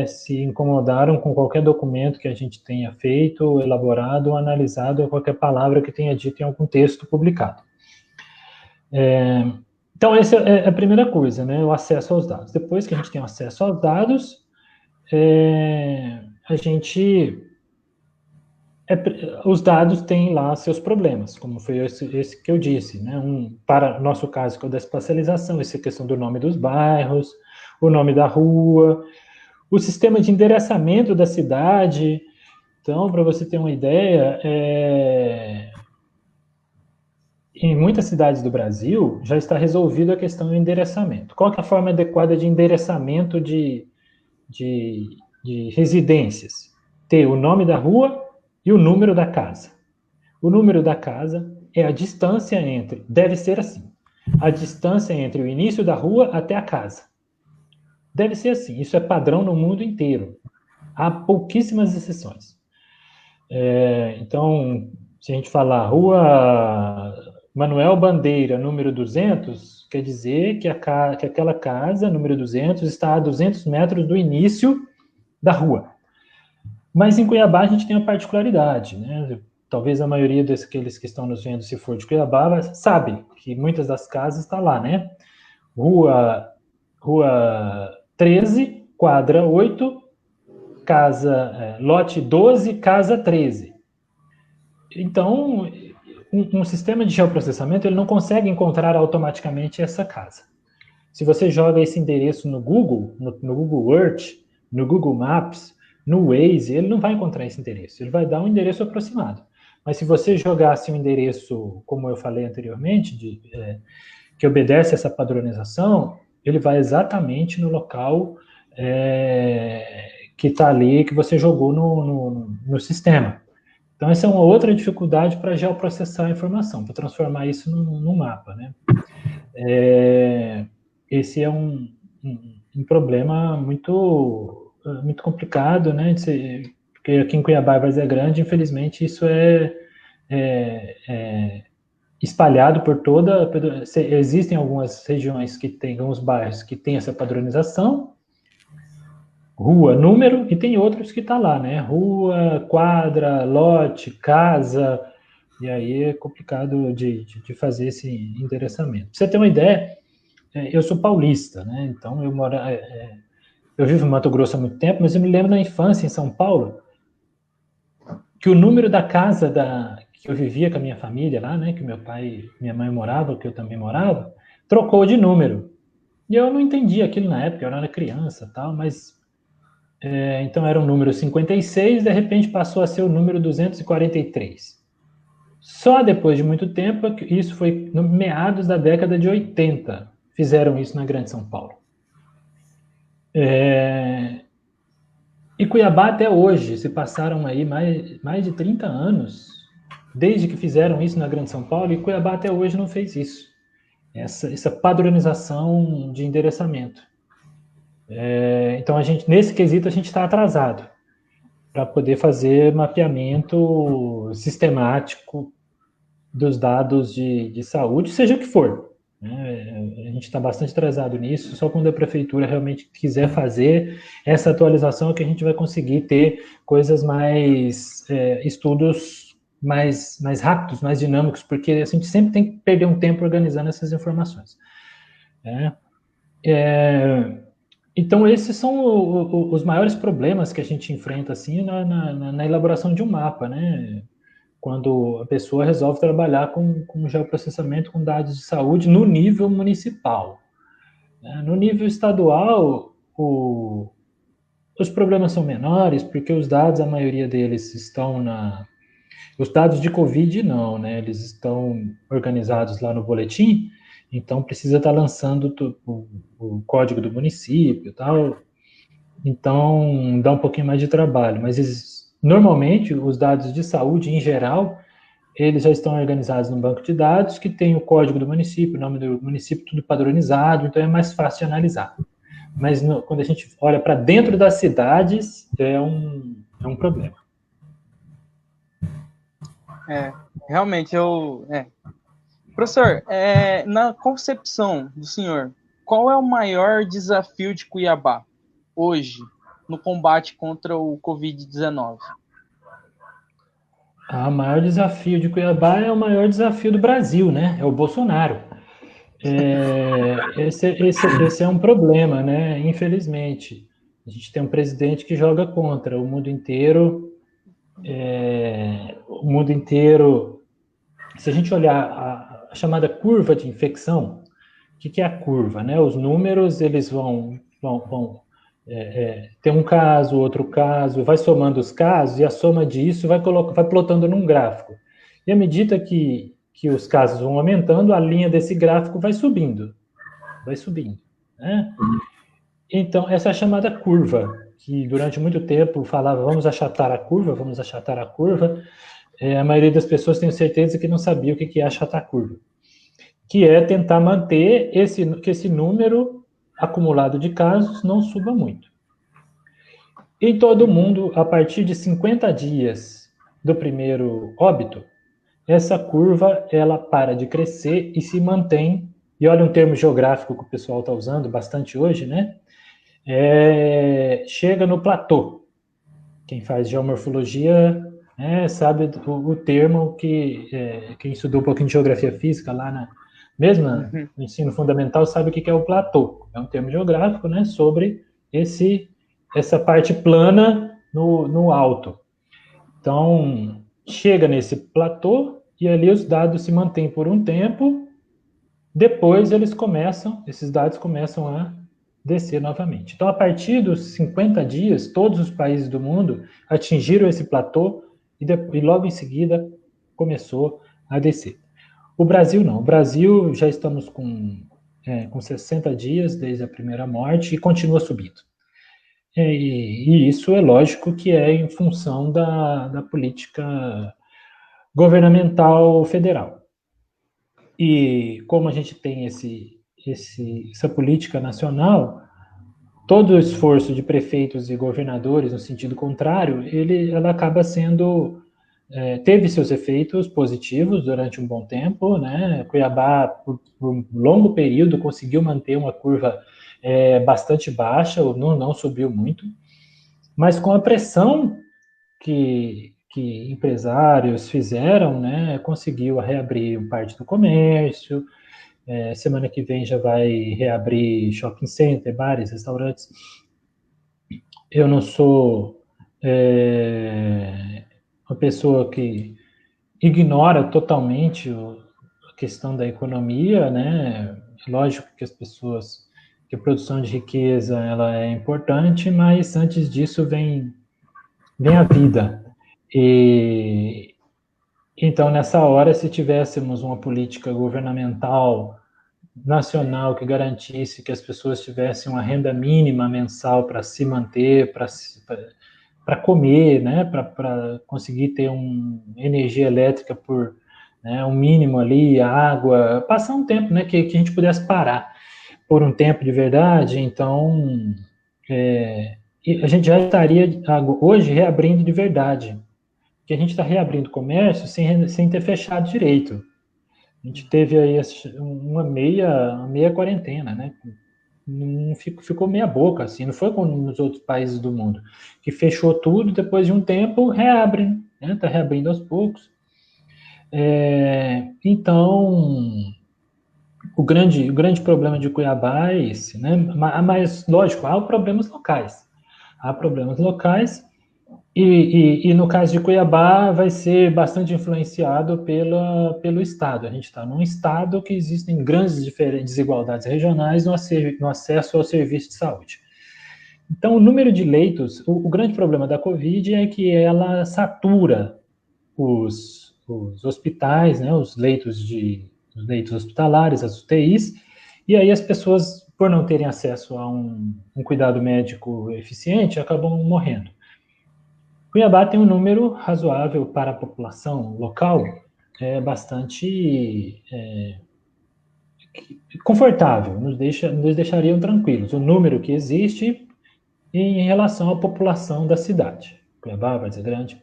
se incomodaram com qualquer documento que a gente tenha feito, elaborado ou analisado, ou qualquer palavra que tenha dito em algum texto publicado. Então, essa é a primeira coisa, né? O acesso aos dados. Depois que a gente tem acesso aos dados, os dados têm lá seus problemas, como foi esse que eu disse, né? Para o nosso caso, que é o da espacialização, essa questão do nome dos bairros, o nome da rua, o sistema de endereçamento da cidade. Então, para você ter uma ideia, em muitas cidades do Brasil já está resolvida a questão do endereçamento. Qual que é a forma adequada de endereçamento de residências? ter o nome da rua e o número da casa. O número da casa é a distância entre, deve ser assim, a distância entre o início da rua até a casa. Deve ser assim, isso é padrão no mundo inteiro. Há pouquíssimas exceções. Então, se a gente falar Rua Manuel Bandeira, número 200, quer dizer que aquela casa, número 200, está a 200 metros do início da rua. Mas em Cuiabá a gente tem uma particularidade, né? Talvez a maioria daqueles que estão nos vendo, se for de Cuiabá, sabe que muitas das casas estão lá, né? Rua 13, quadra 8, lote 12, casa 13. Então, um sistema de geoprocessamento ele não consegue encontrar automaticamente essa casa. Se você joga esse endereço no Google, no Google Earth, no Google Maps, no Waze, ele não vai encontrar esse endereço. Ele vai dar um endereço aproximado. Mas se você jogasse um endereço, como eu falei anteriormente, que obedece essa padronização, ele vai exatamente no local que está ali, que você jogou no sistema. Então, essa é uma outra dificuldade para geoprocessar a informação, para transformar isso num mapa, né? Esse é um problema muito complicado, né? Porque aqui em Cuiabá e Várzea Grande, infelizmente, isso é espalhado por toda... Existem algumas regiões que têm, alguns bairros que têm essa padronização, rua, número, e tem outros que tá lá, né? Rua, quadra, lote, casa, e aí é complicado de fazer esse endereçamento. Pra você ter uma ideia, eu sou paulista, né? Então eu vivo em Mato Grosso há muito tempo, mas eu me lembro na infância em São Paulo que o número da casa que eu vivia com a minha família lá, né? Que meu pai e minha mãe moravam, que eu também morava, trocou de número. E eu não entendia aquilo na época, eu era criança, tal, mas então era o número 56, de repente passou a ser o número 243. Só depois de muito tempo, isso foi no meados da década de 80, fizeram isso na Grande São Paulo. E Cuiabá até hoje, se passaram aí mais de 30 anos, desde que fizeram isso na Grande São Paulo, e Cuiabá até hoje não fez isso. Essa padronização de endereçamento. Então, nesse quesito, a gente está atrasado para poder fazer mapeamento sistemático dos dados de saúde, seja o que for. Né? A gente está bastante atrasado nisso, só quando a prefeitura realmente quiser fazer essa atualização é que a gente vai conseguir ter coisas estudos mais rápidos, mais dinâmicos, porque a gente sempre tem que perder um tempo organizando essas informações. Então, esses são os maiores problemas que a gente enfrenta assim, na elaboração de um mapa, né? Quando a pessoa resolve trabalhar com geoprocessamento com dados de saúde no nível municipal. No nível estadual, os problemas são menores, porque os dados, a maioria deles estão os dados de Covid não, né? Eles estão organizados lá no boletim, então precisa estar lançando o código do município e tal, então dá um pouquinho mais de trabalho, mas normalmente os dados de saúde em geral, eles já estão organizados no banco de dados, que tem o código do município, o nome do município, tudo padronizado, então é mais fácil de analisar. Mas quando a gente olha para dentro das cidades, é um problema. Realmente, Professor, na concepção do senhor, qual é o maior desafio de Cuiabá hoje no combate contra o Covid-19? O maior desafio de Cuiabá é o maior desafio do Brasil, né? É o Bolsonaro. Esse é um problema, né? Infelizmente. A gente tem um presidente que joga contra o mundo inteiro. Se a gente olhar a chamada curva de infecção, o que é a curva, né? Os números, eles vão ter um caso, outro caso, vai somando os casos, e a soma disso vai plotando num gráfico. E à medida que os casos vão aumentando, a linha desse gráfico vai subindo, né? Então, essa é a chamada curva. que durante muito tempo falava vamos achatar a curva, a maioria das pessoas tem certeza que não sabia o que é achatar a curva, que é tentar manter que esse número acumulado de casos não suba muito. Em todo o mundo, a partir de 50 dias do primeiro óbito, essa curva ela para de crescer e se mantém. E olha um termo geográfico que o pessoal está usando bastante hoje, né? Chega no platô. Quem faz geomorfologia sabe o termo que quem estudou um pouquinho de geografia física lá mesmo no ensino fundamental sabe o que é o platô. É um termo geográfico, né, sobre essa parte plana no alto. Então, chega nesse platô e ali os dados se mantêm por um tempo, depois esses dados começam a descer novamente. Então, a partir dos 50 dias, todos os países do mundo atingiram esse platô e logo em seguida começou a descer. O Brasil não. O Brasil já estamos com 60 dias desde a primeira morte e continua subindo. E isso é lógico que é em função da política governamental federal. E como a gente tem essa política nacional, todo o esforço de prefeitos e governadores no sentido contrário, ela acaba teve seus efeitos positivos durante um bom tempo, né? Cuiabá, por um longo período, conseguiu manter uma curva bastante baixa, não subiu muito, mas com a pressão que empresários fizeram, né, conseguiu reabrir parte do comércio. Semana que vem já vai reabrir shopping center, bares, restaurantes. Eu não sou uma pessoa que ignora totalmente a questão da economia, né? Lógico que que a produção de riqueza ela é importante, mas antes disso vem a vida. E então, nessa hora, se tivéssemos uma política governamental nacional que garantisse que as pessoas tivessem uma renda mínima mensal para se manter, para comer, né, para conseguir ter energia elétrica por um mínimo ali, água, passar um tempo, né, que a gente pudesse parar por um tempo de verdade, então a gente já estaria hoje reabrindo de verdade, porque a gente está reabrindo comércio sem ter fechado direito. A gente teve aí uma meia quarentena, né? Ficou meia boca, assim, não foi como nos outros países do mundo, que fechou tudo, depois de um tempo reabre, né? Está reabrindo aos poucos. Então, o grande problema de Cuiabá é esse, né? Mas, lógico, há problemas locais. E no caso de Cuiabá, vai ser bastante influenciado pelo Estado. A gente está num Estado que existem grandes desigualdades regionais no acesso ao serviço de saúde. Então, o número de leitos, o grande problema da Covid é que ela satura os hospitais, né, os leitos hospitalares, as UTIs, e aí as pessoas, por não terem acesso a um cuidado médico eficiente, acabam morrendo. Cuiabá tem um número razoável para a população local, bastante confortável, nos deixariam tranquilos. O número que existe em relação à população da cidade. Cuiabá, Várzea Grande.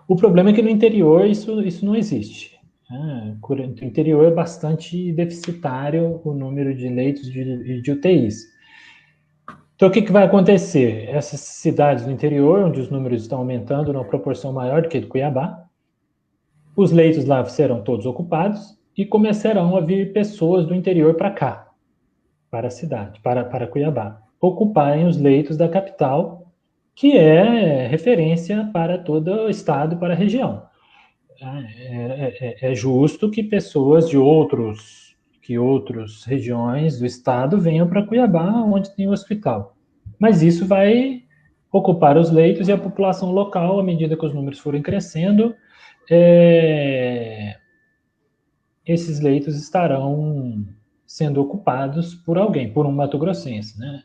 O problema é que no interior isso não existe. No interior é bastante deficitário o número de leitos de UTIs. Então, o que vai acontecer? Essas cidades do interior, onde os números estão aumentando numa proporção maior do que de Cuiabá, os leitos lá serão todos ocupados e começarão a vir pessoas do interior para cá, para a cidade, para Cuiabá, ocuparem os leitos da capital, que é referência para todo o estado, para a região. É justo que pessoas de outras regiões do estado venham para Cuiabá, onde tem o hospital. Mas isso vai ocupar os leitos e a população local, à medida que os números forem crescendo, esses leitos estarão sendo ocupados por alguém, por um mato-grossense, né?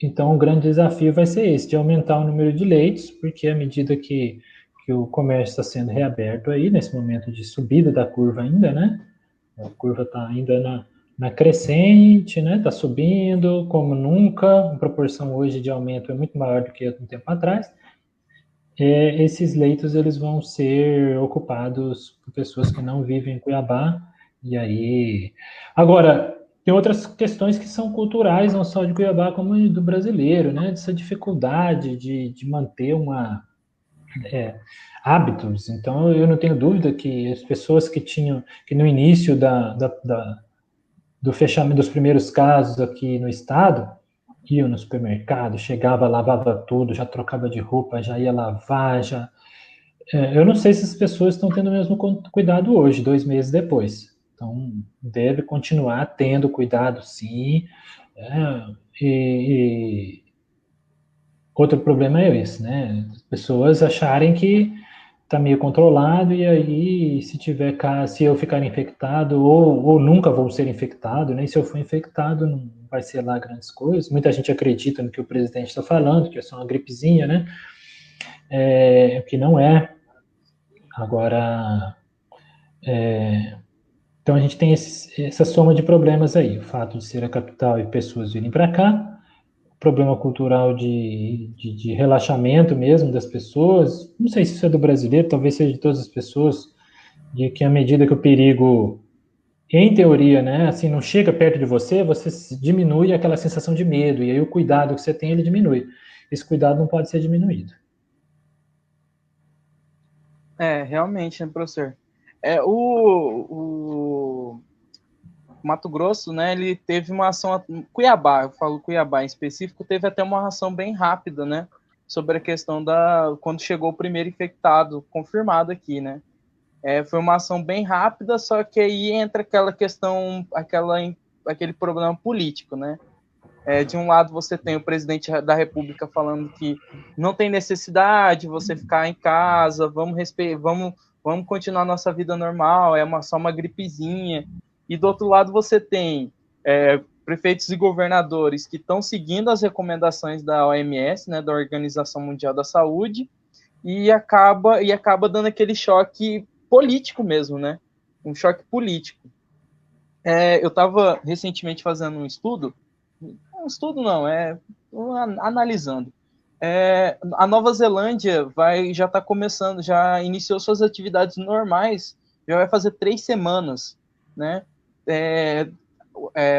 Então, o grande desafio vai ser esse, de aumentar o número de leitos, porque à medida que o comércio está sendo reaberto aí, nesse momento de subida da curva ainda, né? A curva está ainda na crescente, né? Está subindo como nunca, a proporção hoje de aumento é muito maior do que um tempo atrás. Esses leitos eles vão ser ocupados por pessoas que não vivem em Cuiabá, e aí... Agora, tem outras questões que são culturais, não só de Cuiabá, como do brasileiro, né? Dessa dificuldade de manter hábitos. Então, eu não tenho dúvida que as pessoas que no início do fechamento dos primeiros casos aqui no estado, iam no supermercado, chegava, lavava tudo, já trocava de roupa, já ia lavar, eu não sei se as pessoas estão tendo o mesmo cuidado hoje, 2 meses depois. Então, deve continuar tendo cuidado, sim. É, e outro problema é esse, né? As pessoas acharem que está meio controlado e aí, se eu ficar infectado ou nunca vou ser infectado, nem se eu for infectado não vai ser lá grandes coisas. Muita gente acredita no que o presidente está falando, que é só uma gripezinha, né? Que não é. Agora, então a gente tem essa soma de problemas aí, o fato de ser a capital e pessoas virem para cá, o problema cultural de relaxamento mesmo das pessoas, não sei se isso é do brasileiro, talvez seja de todas as pessoas, de que à medida que o perigo, em teoria, né, assim, não chega perto de você, você diminui aquela sensação de medo, e aí o cuidado que você tem, ele diminui. Esse cuidado não pode ser diminuído. Realmente, né, professor? O Mato Grosso, né, ele teve uma ação, Cuiabá, eu falo Cuiabá em específico, teve até uma ação bem rápida, né, sobre a questão quando chegou o primeiro infectado confirmado aqui, né. Foi uma ação bem rápida, só que aí entra aquela questão, aquele problema político, né. De um lado você tem o presidente da República falando que não tem necessidade de você ficar em casa, vamos continuar nossa vida normal, só uma gripezinha. E do outro lado você tem prefeitos e governadores que estão seguindo as recomendações da OMS, né, da Organização Mundial da Saúde, e acaba dando aquele choque político mesmo, né? Um choque político. Eu estava recentemente fazendo um estudo não, analisando. A Nova Zelândia já está começando, já iniciou suas atividades normais, já vai fazer 3 semanas, né?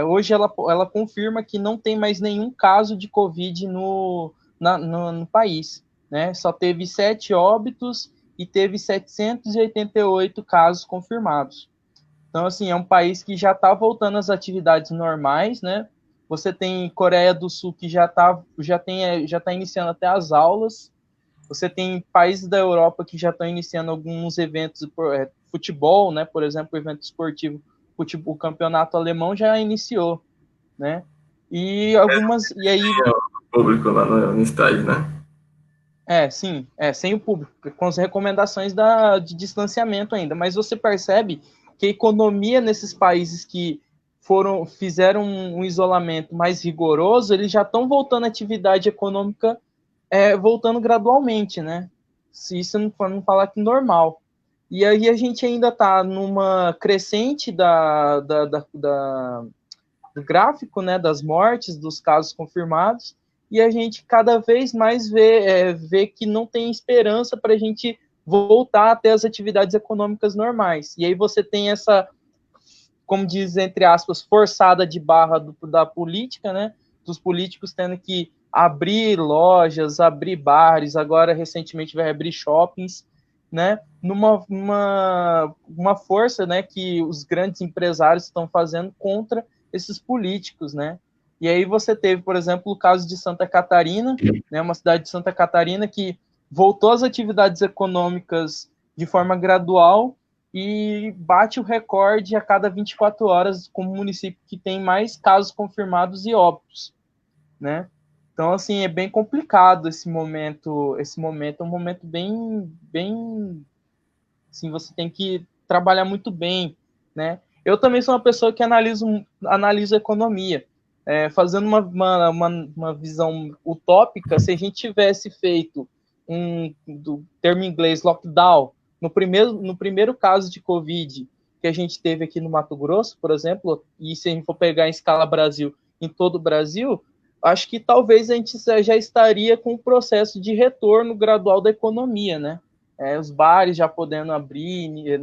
Hoje ela confirma que não tem mais nenhum caso de Covid no país, né? Só teve 7 óbitos e teve 788 casos confirmados. Então, assim, é um país que já está voltando às atividades normais, né? Você tem Coreia do Sul que já tá iniciando até as aulas. Você tem países da Europa que já estão iniciando alguns eventos, futebol, né? Por exemplo, o evento esportivo, o campeonato alemão já iniciou, né? E aí Público lá no estádio, né? Sim, sem o público, com as recomendações de distanciamento ainda. Mas você percebe que a economia nesses países que fizeram um isolamento mais rigoroso, eles já estão voltando à atividade econômica, voltando gradualmente, né? Se isso não falar que normal. E aí a gente ainda está numa crescente do gráfico, né, das mortes, dos casos confirmados, e a gente cada vez mais vê que não tem esperança para a gente voltar a ter as atividades econômicas normais. E aí você tem essa, como diz, entre aspas, forçada de barra da política, né? Dos políticos tendo que abrir lojas, abrir bares, agora recentemente vai abrir shoppings, né? Numa força, né, que os grandes empresários estão fazendo contra esses políticos, né? E aí você teve, por exemplo, o caso de Santa Catarina, né, uma cidade de Santa Catarina que voltou às atividades econômicas de forma gradual e bate o recorde a cada 24 horas como município que tem mais casos confirmados e óbitos, né? Então, assim, é bem complicado esse momento é um momento bem, assim, você tem que trabalhar muito bem, né? Eu também sou uma pessoa que analiso economia, fazendo uma visão utópica, se a gente tivesse feito do termo em inglês lockdown, no primeiro caso de Covid que a gente teve aqui no Mato Grosso, por exemplo, e se a gente for pegar em escala Brasil, em todo o Brasil, acho que talvez a gente já estaria com o processo de retorno gradual da economia, né? Os bares já podendo abrir,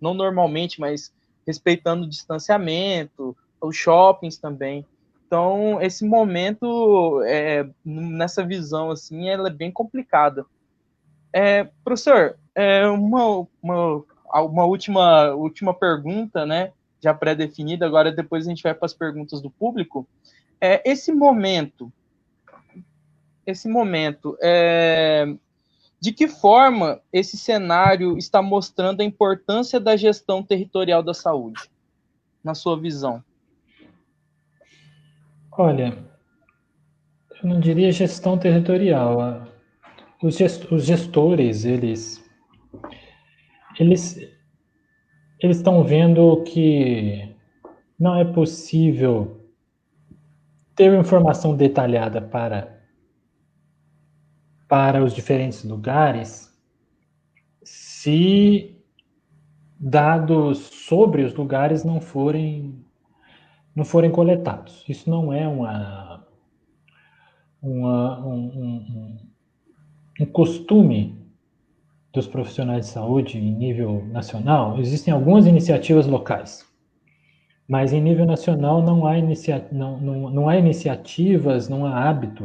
não normalmente, mas respeitando o distanciamento, os shoppings também. Então, esse momento, nessa visão, assim, ela é bem complicada. Professor, uma última pergunta, né, já pré-definida, agora depois a gente vai para as perguntas do público. Esse momento, de que forma esse cenário está mostrando a importância da gestão territorial da saúde, na sua visão? Olha, eu não diria gestão territorial. Os gestores, eles estão vendo que não é possível ter informação detalhada para os diferentes lugares se dados sobre os lugares não forem coletados. Isso não é um costume dos profissionais de saúde em nível nacional. Existem algumas iniciativas locais, mas em nível nacional não há iniciativas, não há hábito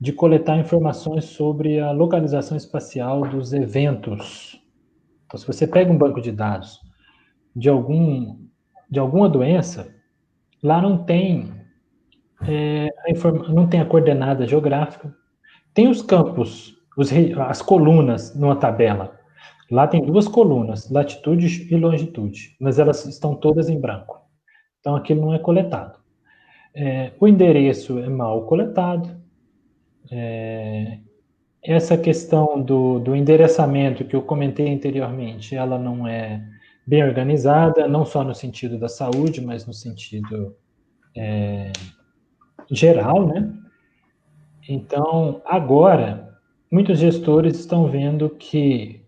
de coletar informações sobre a localização espacial dos eventos. Então, se você pega um banco de dados de alguma doença, lá não tem não tem a coordenada geográfica, tem os campos, as colunas numa tabela. Lá tem 2 colunas, latitude e longitude, mas elas estão todas em branco. Então, aquilo não é coletado. O endereço é mal coletado. Essa questão do endereçamento que eu comentei anteriormente, ela não é bem organizada, não só no sentido da saúde, mas no sentido geral, né? Então, agora, muitos gestores estão vendo que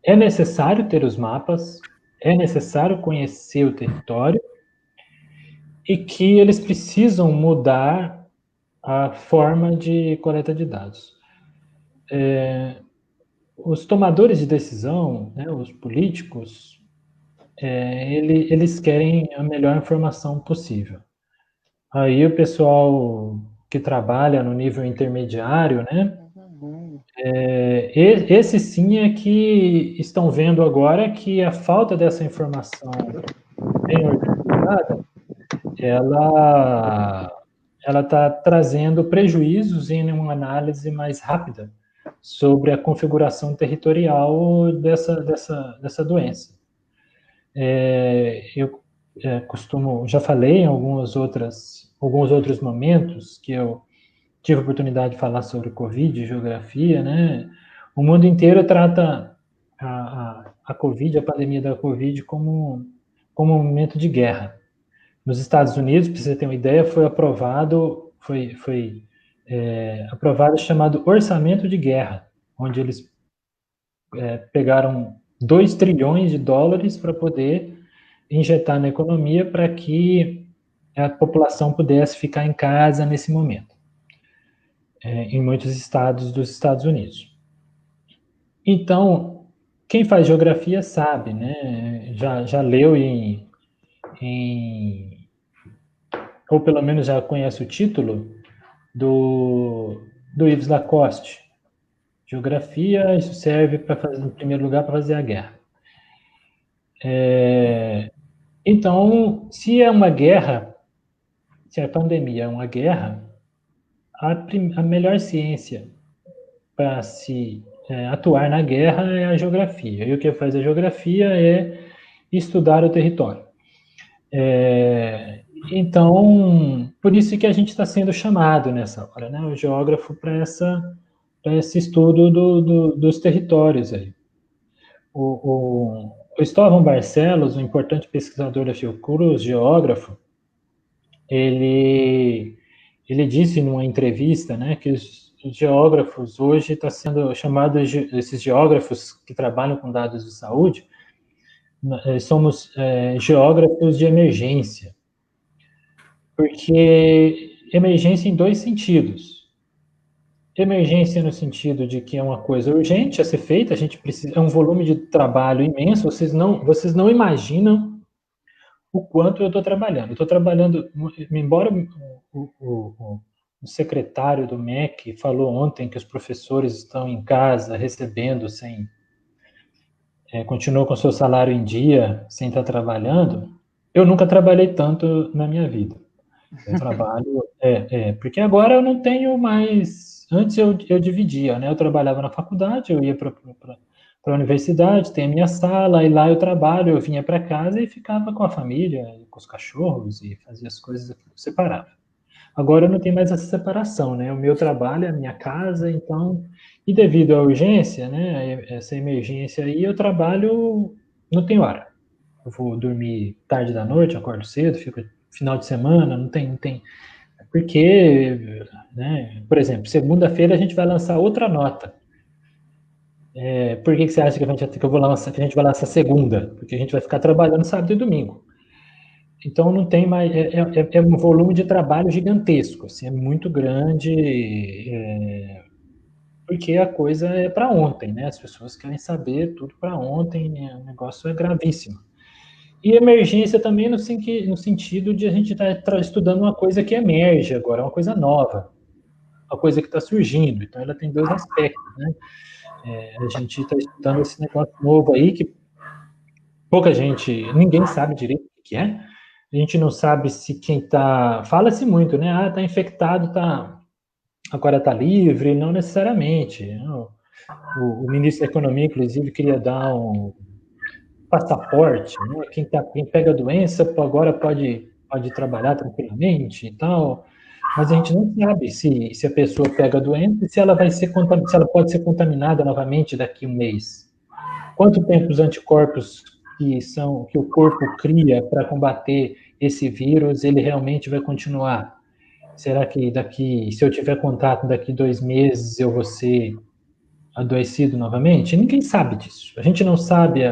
é necessário ter os mapas, é necessário conhecer o território e que eles precisam mudar a forma de coleta de dados. Os tomadores de decisão, né, os políticos, eles querem a melhor informação possível. Aí o pessoal que trabalha no nível intermediário, né, esses sim é que estão vendo agora que a falta dessa informação bem organizada, ela está trazendo prejuízos em uma análise mais rápida sobre a configuração territorial dessa doença. Eu já falei em alguns outros momentos que eu tive a oportunidade de falar sobre Covid e geografia, né? O mundo inteiro trata a Covid, a pandemia da Covid, como um momento de guerra. Nos Estados Unidos, para você ter uma ideia, foi aprovado o chamado orçamento de guerra, onde eles pegaram 2 trilhões de dólares para poder injetar na economia para que a população pudesse ficar em casa nesse momento, em muitos estados dos Estados Unidos. Então, quem faz geografia sabe, né? Já leu ou pelo menos já conhece o título do Yves Lacoste. Geografia, isso serve para fazer, em primeiro lugar, para fazer a guerra. Então, se é uma guerra, se a pandemia é uma guerra, a melhor ciência para se atuar na guerra é a geografia. E o que faz a geografia é estudar o território. Então, por isso que a gente está sendo chamado nessa hora, né, o geógrafo, para esse estudo dos territórios aí. O Cristóvão Barcelos, um importante pesquisador da Fiocruz, geógrafo, ele disse numa entrevista, né, que os geógrafos hoje está sendo chamado, esses geógrafos que trabalham com dados de saúde, somos geógrafos de emergência, porque emergência em dois sentidos. Emergência no sentido de que é uma coisa urgente a ser feita, a gente precisa, é um volume de trabalho imenso, vocês não imaginam o quanto eu estou trabalhando. Eu estou trabalhando, embora o secretário do MEC falou ontem que os professores estão em casa recebendo continuam com seu salário em dia, sem estar trabalhando, eu nunca trabalhei tanto na minha vida. Eu trabalho, porque agora eu não tenho mais, antes eu dividia, né? Eu trabalhava na faculdade, eu ia para a universidade, tem a minha sala, e lá eu trabalho, eu vinha para casa e ficava com a família, com os cachorros, e fazia as coisas separava. Agora eu não tenho mais essa separação, né? O meu trabalho é a minha casa, então, e devido à urgência, né, essa emergência aí, eu trabalho, não tenho hora. Eu vou dormir tarde da noite, acordo cedo, fico final de semana, não tem, porque, né, por exemplo, segunda-feira a gente vai lançar outra nota. Por que você acha que a gente vai lançar segunda? Porque a gente vai ficar trabalhando sábado e domingo. Então não tem mais, é um volume de trabalho gigantesco, assim, é muito grande, porque a coisa é para ontem, né? As pessoas querem saber tudo para ontem, né? O negócio é gravíssimo. E emergência também no sentido de a gente estar estudando uma coisa que emerge agora, uma coisa nova, uma coisa que está surgindo. Então ela tem dois aspectos, né? A gente está estudando esse negócio novo aí que ninguém sabe direito o que é. A gente não sabe se quem está... Fala-se muito, né? Está infectado, agora está livre. Não necessariamente. O ministro da Economia, inclusive, queria dar um passaporte, né? Quem pega a doença agora pode trabalhar tranquilamente e tal. Mas a gente não sabe se a pessoa pega a doença e se ela se ela pode ser contaminada novamente daqui a um mês. Quanto tempo os anticorpos que o corpo cria para combater esse vírus, ele realmente vai continuar? Será que se eu tiver contato daqui 2 meses, eu vou ser adoecido novamente? Ninguém sabe disso. A gente não sabe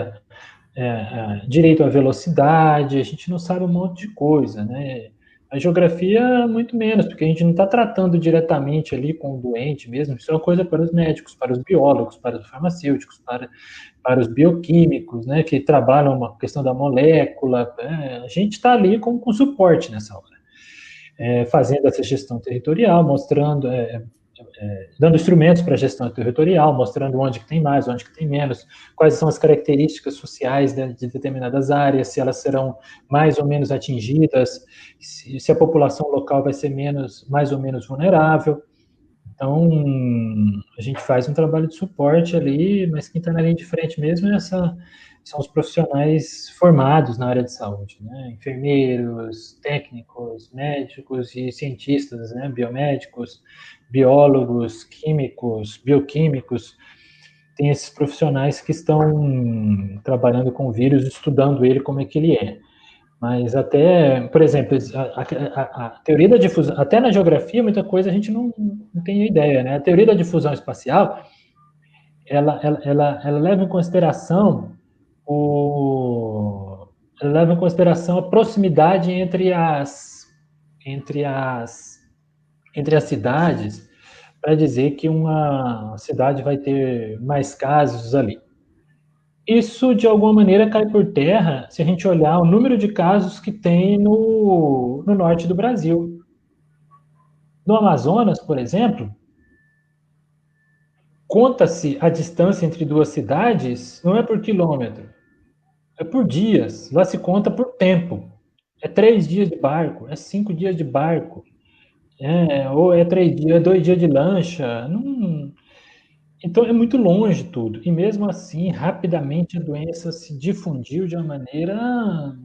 direito à velocidade, a gente não sabe um monte de coisa, né? A geografia, muito menos, porque a gente não está tratando diretamente ali com o doente mesmo, isso é uma coisa para os médicos, para os biólogos, para os farmacêuticos, para os bioquímicos, né, que trabalham uma questão da molécula, a gente está ali com suporte nessa hora, fazendo essa gestão territorial, mostrando, dando instrumentos para a gestão territorial, mostrando onde que tem mais, onde que tem menos, quais são as características sociais de determinadas áreas, se elas serão mais ou menos atingidas, se a população local vai ser mais ou menos vulnerável. Então, a gente faz um trabalho de suporte ali, mas quem está na linha de frente mesmo são os profissionais formados na área de saúde, né? Enfermeiros, técnicos, médicos e cientistas, né? Biomédicos, biólogos, químicos, bioquímicos. Tem esses profissionais que estão trabalhando com o vírus, estudando ele, como é que ele é. Mas até, por exemplo, a teoria da difusão, até na geografia, muita coisa a gente não tem ideia, né? A teoria da difusão espacial, ela leva em consideração a proximidade entre as cidades, para dizer que uma cidade vai ter mais casos ali. Isso, de alguma maneira, cai por terra se a gente olhar o número de casos que tem no norte do Brasil. No Amazonas, por exemplo, conta-se a distância entre duas cidades, não é por quilômetro, é por dias. Lá se conta por tempo. É 3 dias de barco, é 5 dias de barco, ou é 3 dias, é 2 dias de lancha. Então é muito longe tudo. E mesmo assim, rapidamente a doença se difundiu de uma maneira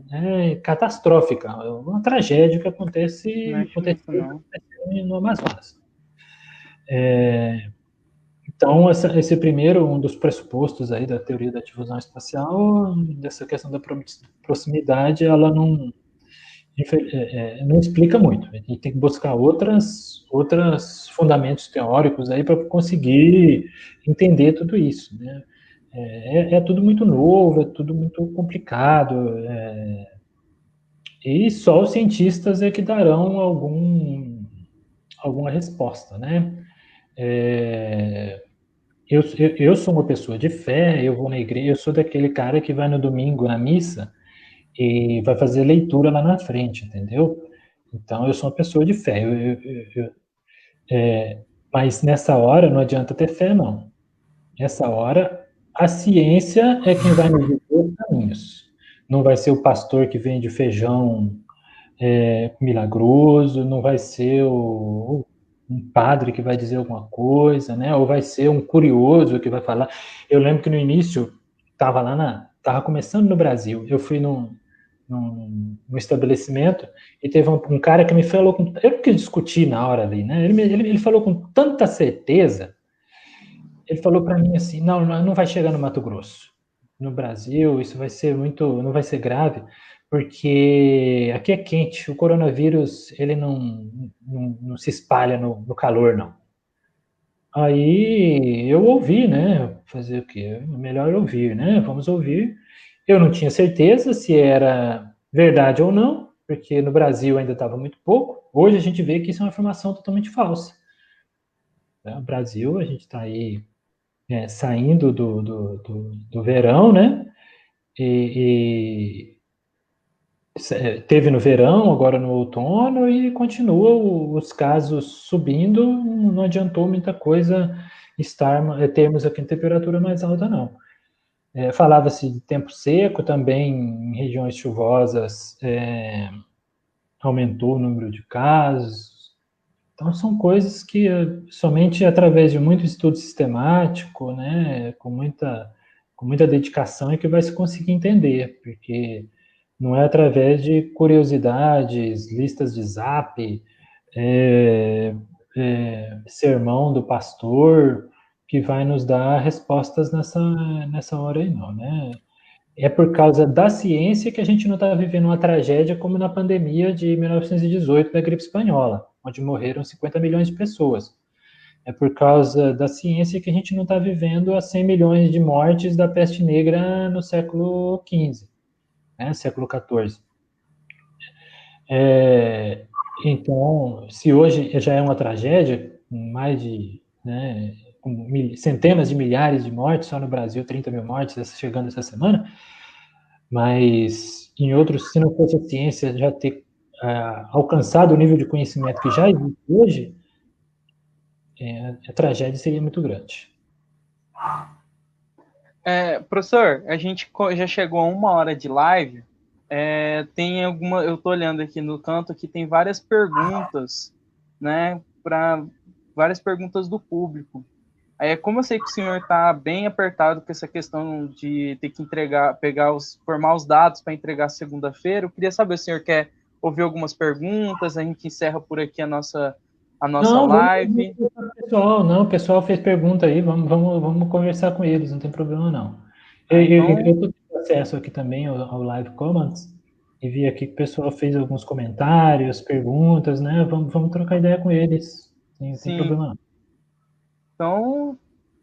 catastrófica. É uma tragédia que aconteceu no Amazonas. Então, esse primeiro, um dos pressupostos aí da teoria da difusão espacial, dessa questão da proximidade, ela não explica muito. A gente tem que buscar outros fundamentos teóricos aí para conseguir entender tudo isso, né? É tudo muito novo, é tudo muito complicado, e só os cientistas é que darão alguma resposta, né? Eu sou uma pessoa de fé, eu vou na igreja, eu sou daquele cara que vai no domingo na missa e vai fazer leitura lá na frente, entendeu? Então, eu sou uma pessoa de fé. Mas nessa hora não adianta ter fé, não. Nessa hora, a ciência é quem vai nos dizer os caminhos. Não vai ser o pastor que vende feijão milagroso, não vai ser um padre que vai dizer alguma coisa, né? Ou vai ser um curioso que vai falar. Eu lembro que no início estava começando no Brasil. Eu fui num estabelecimento e teve um cara que me falou eu não quis discutir na hora ali, né? Ele falou com tanta certeza. Ele falou para mim assim: não vai chegar no Mato Grosso. No Brasil, isso vai ser não vai ser grave, porque aqui é quente, o coronavírus, ele não se espalha no calor, não. Aí eu ouvi, né, fazer o quê? Melhor ouvir, né, vamos ouvir. Eu não tinha certeza se era verdade ou não, porque no Brasil ainda estava muito pouco. Hoje a gente vê que isso é uma informação totalmente falsa. No Brasil, a gente está aí saindo do verão, né? E teve no verão, agora no outono, e continua os casos subindo, não adiantou muita coisa termos aqui temperatura mais alta, não. Falava-se de tempo seco também, em regiões chuvosas, aumentou o número de casos. Então, são coisas que somente através de muito estudo sistemático, né, com muita dedicação é que vai se conseguir entender, porque não é através de curiosidades, listas de zap, sermão do pastor, que vai nos dar respostas nessa hora aí, não, né? É por causa da ciência que a gente não está vivendo uma tragédia como na pandemia de 1918 da gripe espanhola, onde morreram 50 milhões de pessoas. É por causa da ciência que a gente não está vivendo as 100 milhões de mortes da peste negra no século XV, né, século XIV. Então, se hoje já é uma tragédia, com mais de com centenas de milhares de mortes, só no Brasil 30 mil mortes chegando essa semana, mas em outros, se não fosse a ciência já ter alcançado o nível de conhecimento que já existe hoje, a tragédia seria muito grande. Professor, a gente já chegou a 1 hora de live. Tem eu estou olhando aqui no canto que tem várias perguntas, né? Várias perguntas do público. Como eu sei que o senhor está bem apertado com essa questão de ter que formar os dados para entregar segunda-feira, eu queria saber se o senhor quer ouvir algumas perguntas, a gente encerra por aqui a nossa live. O pessoal fez pergunta aí, vamos conversar com eles, não tem problema não. Eu estou tendo acesso aqui também ao Live Comments e vi aqui que o pessoal fez alguns comentários, perguntas, né? Vamos trocar ideia com eles, não tem problema não. Então,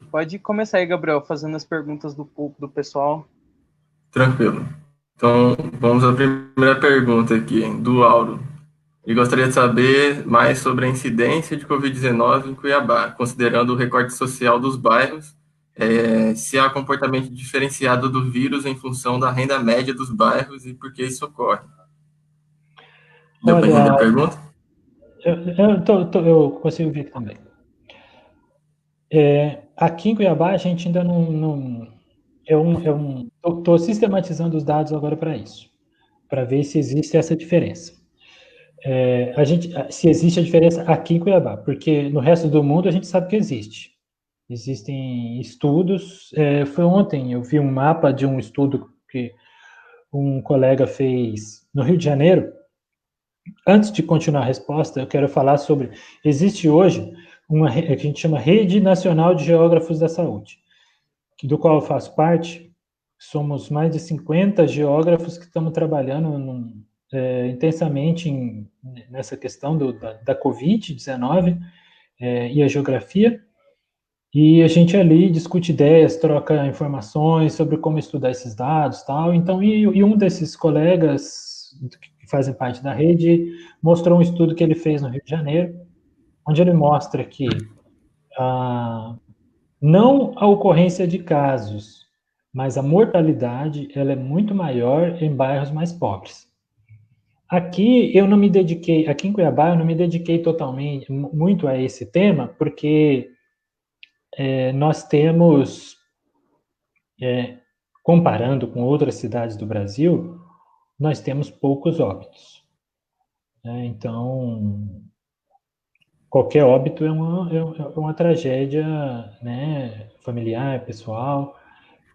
pode começar aí, Gabriel, fazendo as perguntas do pessoal. Tranquilo. Então, vamos à primeira pergunta aqui, do Auro. Ele gostaria de saber mais sobre a incidência de Covid-19 em Cuiabá, considerando o recorte social dos bairros, se há comportamento diferenciado do vírus em função da renda média dos bairros e por que isso ocorre. Deu para entender a pergunta? Eu consigo ver também. Aqui em Cuiabá, a gente ainda não estou sistematizando os dados agora para isso, para ver se existe essa diferença. Se existe a diferença aqui em Cuiabá, porque no resto do mundo a gente sabe que existe. Existem estudos. Foi ontem, eu vi um mapa de um estudo que um colega fez no Rio de Janeiro. Antes de continuar a resposta, eu quero falar sobre... Existe hoje uma que a gente chama Rede Nacional de Geógrafos da Saúde, do qual eu faço parte. Somos mais de 50 geógrafos que estamos trabalhando intensamente nessa questão da Covid-19 e a geografia, e a gente ali discute ideias, troca informações sobre como estudar esses dados e tal. Então, e um desses colegas que fazem parte da rede mostrou um estudo que ele fez no Rio de Janeiro, onde ele mostra que não a ocorrência de casos, mas a mortalidade, ela é muito maior em bairros mais pobres. Aqui em Cuiabá, eu não me dediquei totalmente, muito a esse tema, porque nós temos, comparando com outras cidades do Brasil, nós temos poucos óbitos. Então, qualquer óbito é uma tragédia, né, familiar, pessoal,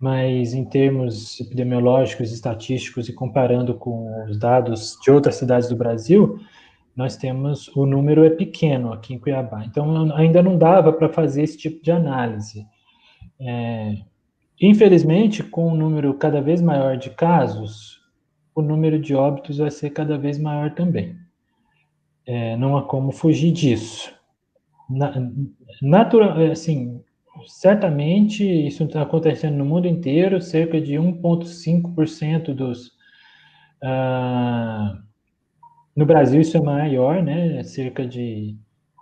mas em termos epidemiológicos, estatísticos e comparando com os dados de outras cidades do Brasil, nós temos, o número é pequeno aqui em Cuiabá. Então, ainda não dava para fazer esse tipo de análise. Infelizmente, com um número cada vez maior de casos, o número de óbitos vai ser cada vez maior também. Não há como fugir disso. Assim, certamente, isso está acontecendo no mundo inteiro, cerca de 1,5% dos... no Brasil isso é maior, né? Cerca de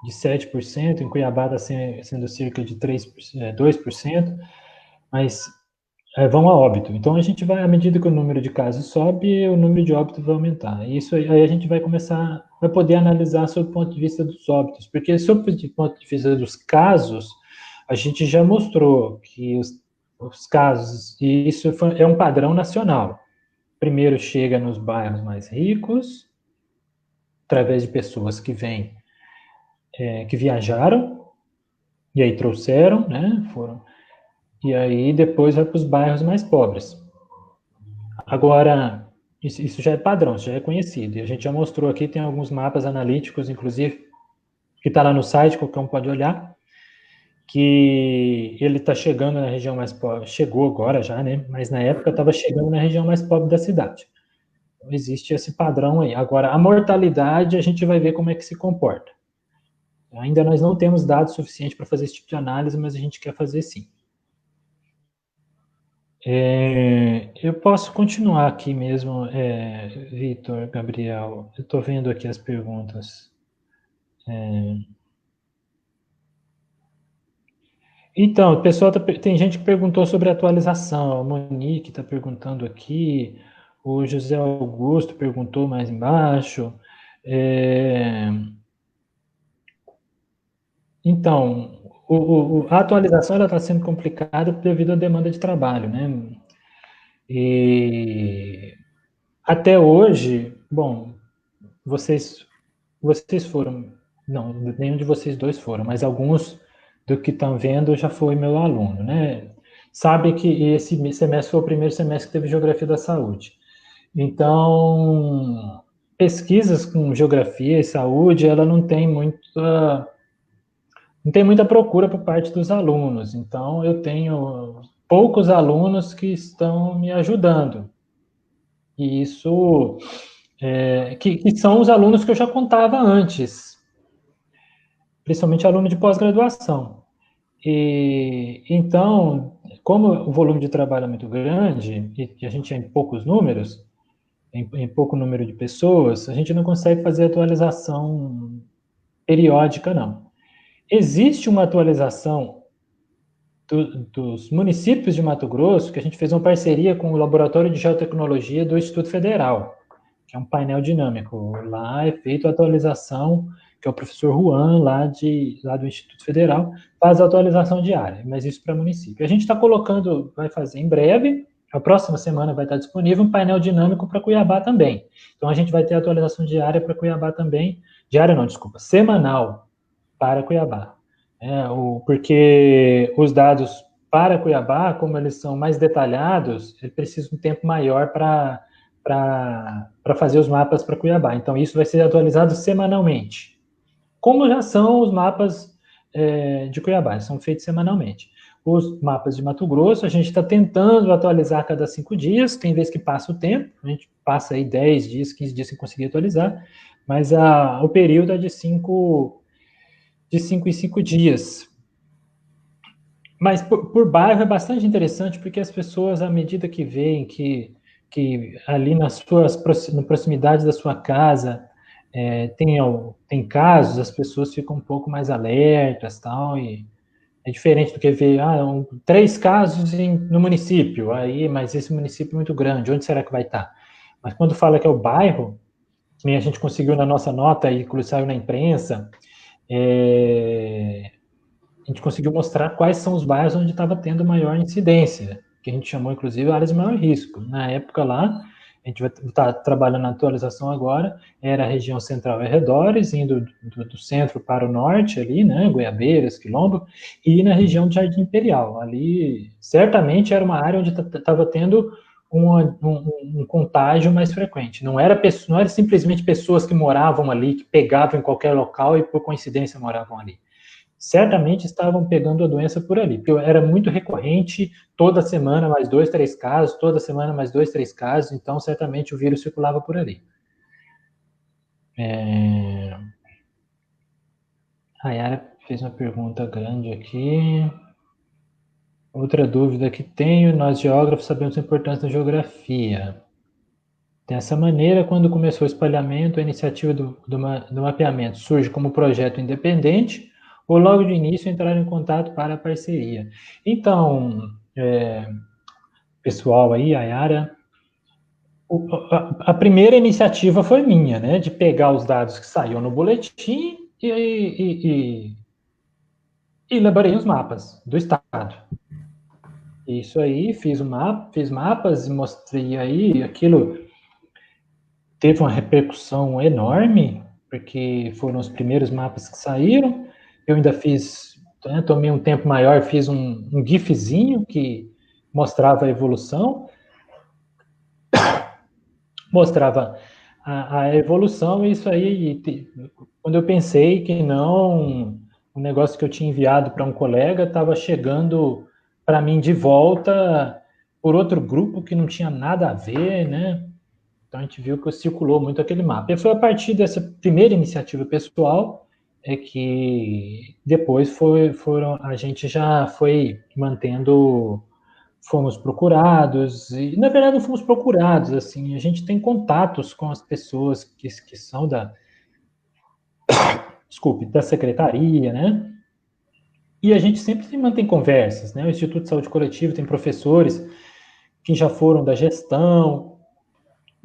7%, em Cuiabá está sendo cerca de 2%, mas vão a óbito. Então, a gente vai, à medida que o número de casos sobe, o número de óbitos vai aumentar. Isso aí a gente vai poder analisar sob o ponto de vista dos óbitos, porque sob o ponto de vista dos casos, a gente já mostrou que os casos, e isso é um padrão nacional. Primeiro chega nos bairros mais ricos, através de pessoas que que viajaram, e aí trouxeram, né, e aí depois vai para os bairros mais pobres. Agora, isso já é padrão, isso já é conhecido, e a gente já mostrou aqui, tem alguns mapas analíticos, inclusive, que está lá no site, qualquer um pode olhar, que ele está chegando na região mais pobre, chegou agora já, né, mas na época estava chegando na região mais pobre da cidade. Então, existe esse padrão aí. Agora, a mortalidade, a gente vai ver como é que se comporta. Ainda nós não temos dados suficientes para fazer esse tipo de análise, mas a gente quer fazer sim. Eu posso continuar aqui mesmo, Vitor, Gabriel. Eu estou vendo aqui as perguntas. Então, o pessoal tem gente que perguntou sobre atualização. A Monique está perguntando aqui. O José Augusto perguntou mais embaixo. Então, a atualização está sendo complicada devido à demanda de trabalho, né? E até hoje, bom, vocês foram, não, nenhum de vocês dois foram, mas alguns do que estão vendo já foi meu aluno, né? Sabe que esse semestre foi o primeiro semestre que teve Geografia da Saúde. Então, pesquisas com Geografia e Saúde, ela não tem muita procura por parte dos alunos. Então, eu tenho poucos alunos que estão me ajudando. E isso, que são os alunos que eu já contava antes, principalmente aluno de pós-graduação. Então, como o volume de trabalho é muito grande, e a gente é em poucos números, em pouco número de pessoas, a gente não consegue fazer atualização periódica, não. Existe uma atualização dos municípios de Mato Grosso, que a gente fez uma parceria com o Laboratório de Geotecnologia do Instituto Federal, que é um painel dinâmico. Lá é feita a atualização, que é o professor Juan, lá do Instituto Federal, faz a atualização diária, mas isso para município. A gente está colocando, vai fazer em breve, a próxima semana vai estar disponível um painel dinâmico para Cuiabá também. Então, a gente vai ter a atualização diária para Cuiabá também. Diária não, desculpa, semanal para Cuiabá. Porque os dados para Cuiabá, como eles são mais detalhados, ele precisa de um tempo maior para fazer os mapas para Cuiabá. Então, isso vai ser atualizado semanalmente. Como já são os mapas de Cuiabá, eles são feitos semanalmente. os mapas de Mato Grosso. A gente está tentando atualizar a cada 5 dias, tem vezes que passa o tempo, a gente passa aí 10 dias, 15 dias sem conseguir atualizar, mas o período é de 5 em 5 dias. Mas por bairro é bastante interessante, porque as pessoas, à medida que veem que ali na proximidade da sua casa tem casos, as pessoas ficam um pouco mais alertas, tal, e é diferente do que ver 3 casos no município, mas esse município é muito grande, onde será que vai estar? Mas quando fala que é o bairro, que nem a gente conseguiu na nossa nota, e inclusive saiu na imprensa, a gente conseguiu mostrar quais são os bairros onde estava tendo maior incidência, que a gente chamou, inclusive, áreas de maior risco. Na época lá, a gente vai estar trabalhando na atualização agora, era a região central e arredores, indo do centro para o norte ali, né, Goiabeiras, Quilombo, e na região de Jardim Imperial. Ali, certamente, era uma área onde estava tendo um contágio mais frequente. Não era simplesmente pessoas que moravam ali, que pegavam em qualquer local e, por coincidência, moravam ali. Certamente estavam pegando a doença por ali, porque era muito recorrente, toda semana mais 2, 3 casos, toda semana mais 2, 3 casos, então certamente o vírus circulava por ali. A Yara fez uma pergunta grande aqui. Outra dúvida que tenho, nós geógrafos sabemos a importância da geografia. Dessa maneira, quando começou o espalhamento, a iniciativa do mapeamento surge como projeto independente, ou logo de início entraram em contato para a parceria. Então, pessoal aí, a Yara, a primeira iniciativa foi minha, né, de pegar os dados que saíam no boletim e elaborei os mapas do estado. Isso aí, fiz mapas e mostrei aí, aquilo teve uma repercussão enorme, porque foram os primeiros mapas que saíram. Eu ainda tomei um tempo maior, fiz um gifzinho que mostrava a evolução, mostrava a evolução, e isso aí, quando eu pensei que não, o negócio que eu tinha enviado para um colega estava chegando para mim de volta por outro grupo que não tinha nada a ver, né? Então a gente viu que circulou muito aquele mapa. E foi a partir dessa primeira iniciativa pessoal que depois a gente já foi mantendo, fomos procurados, e na verdade não fomos procurados, assim, a gente tem contatos com as pessoas que são da secretaria, né? E a gente sempre se mantém conversas, né? O Instituto de Saúde Coletiva tem professores que já foram da gestão.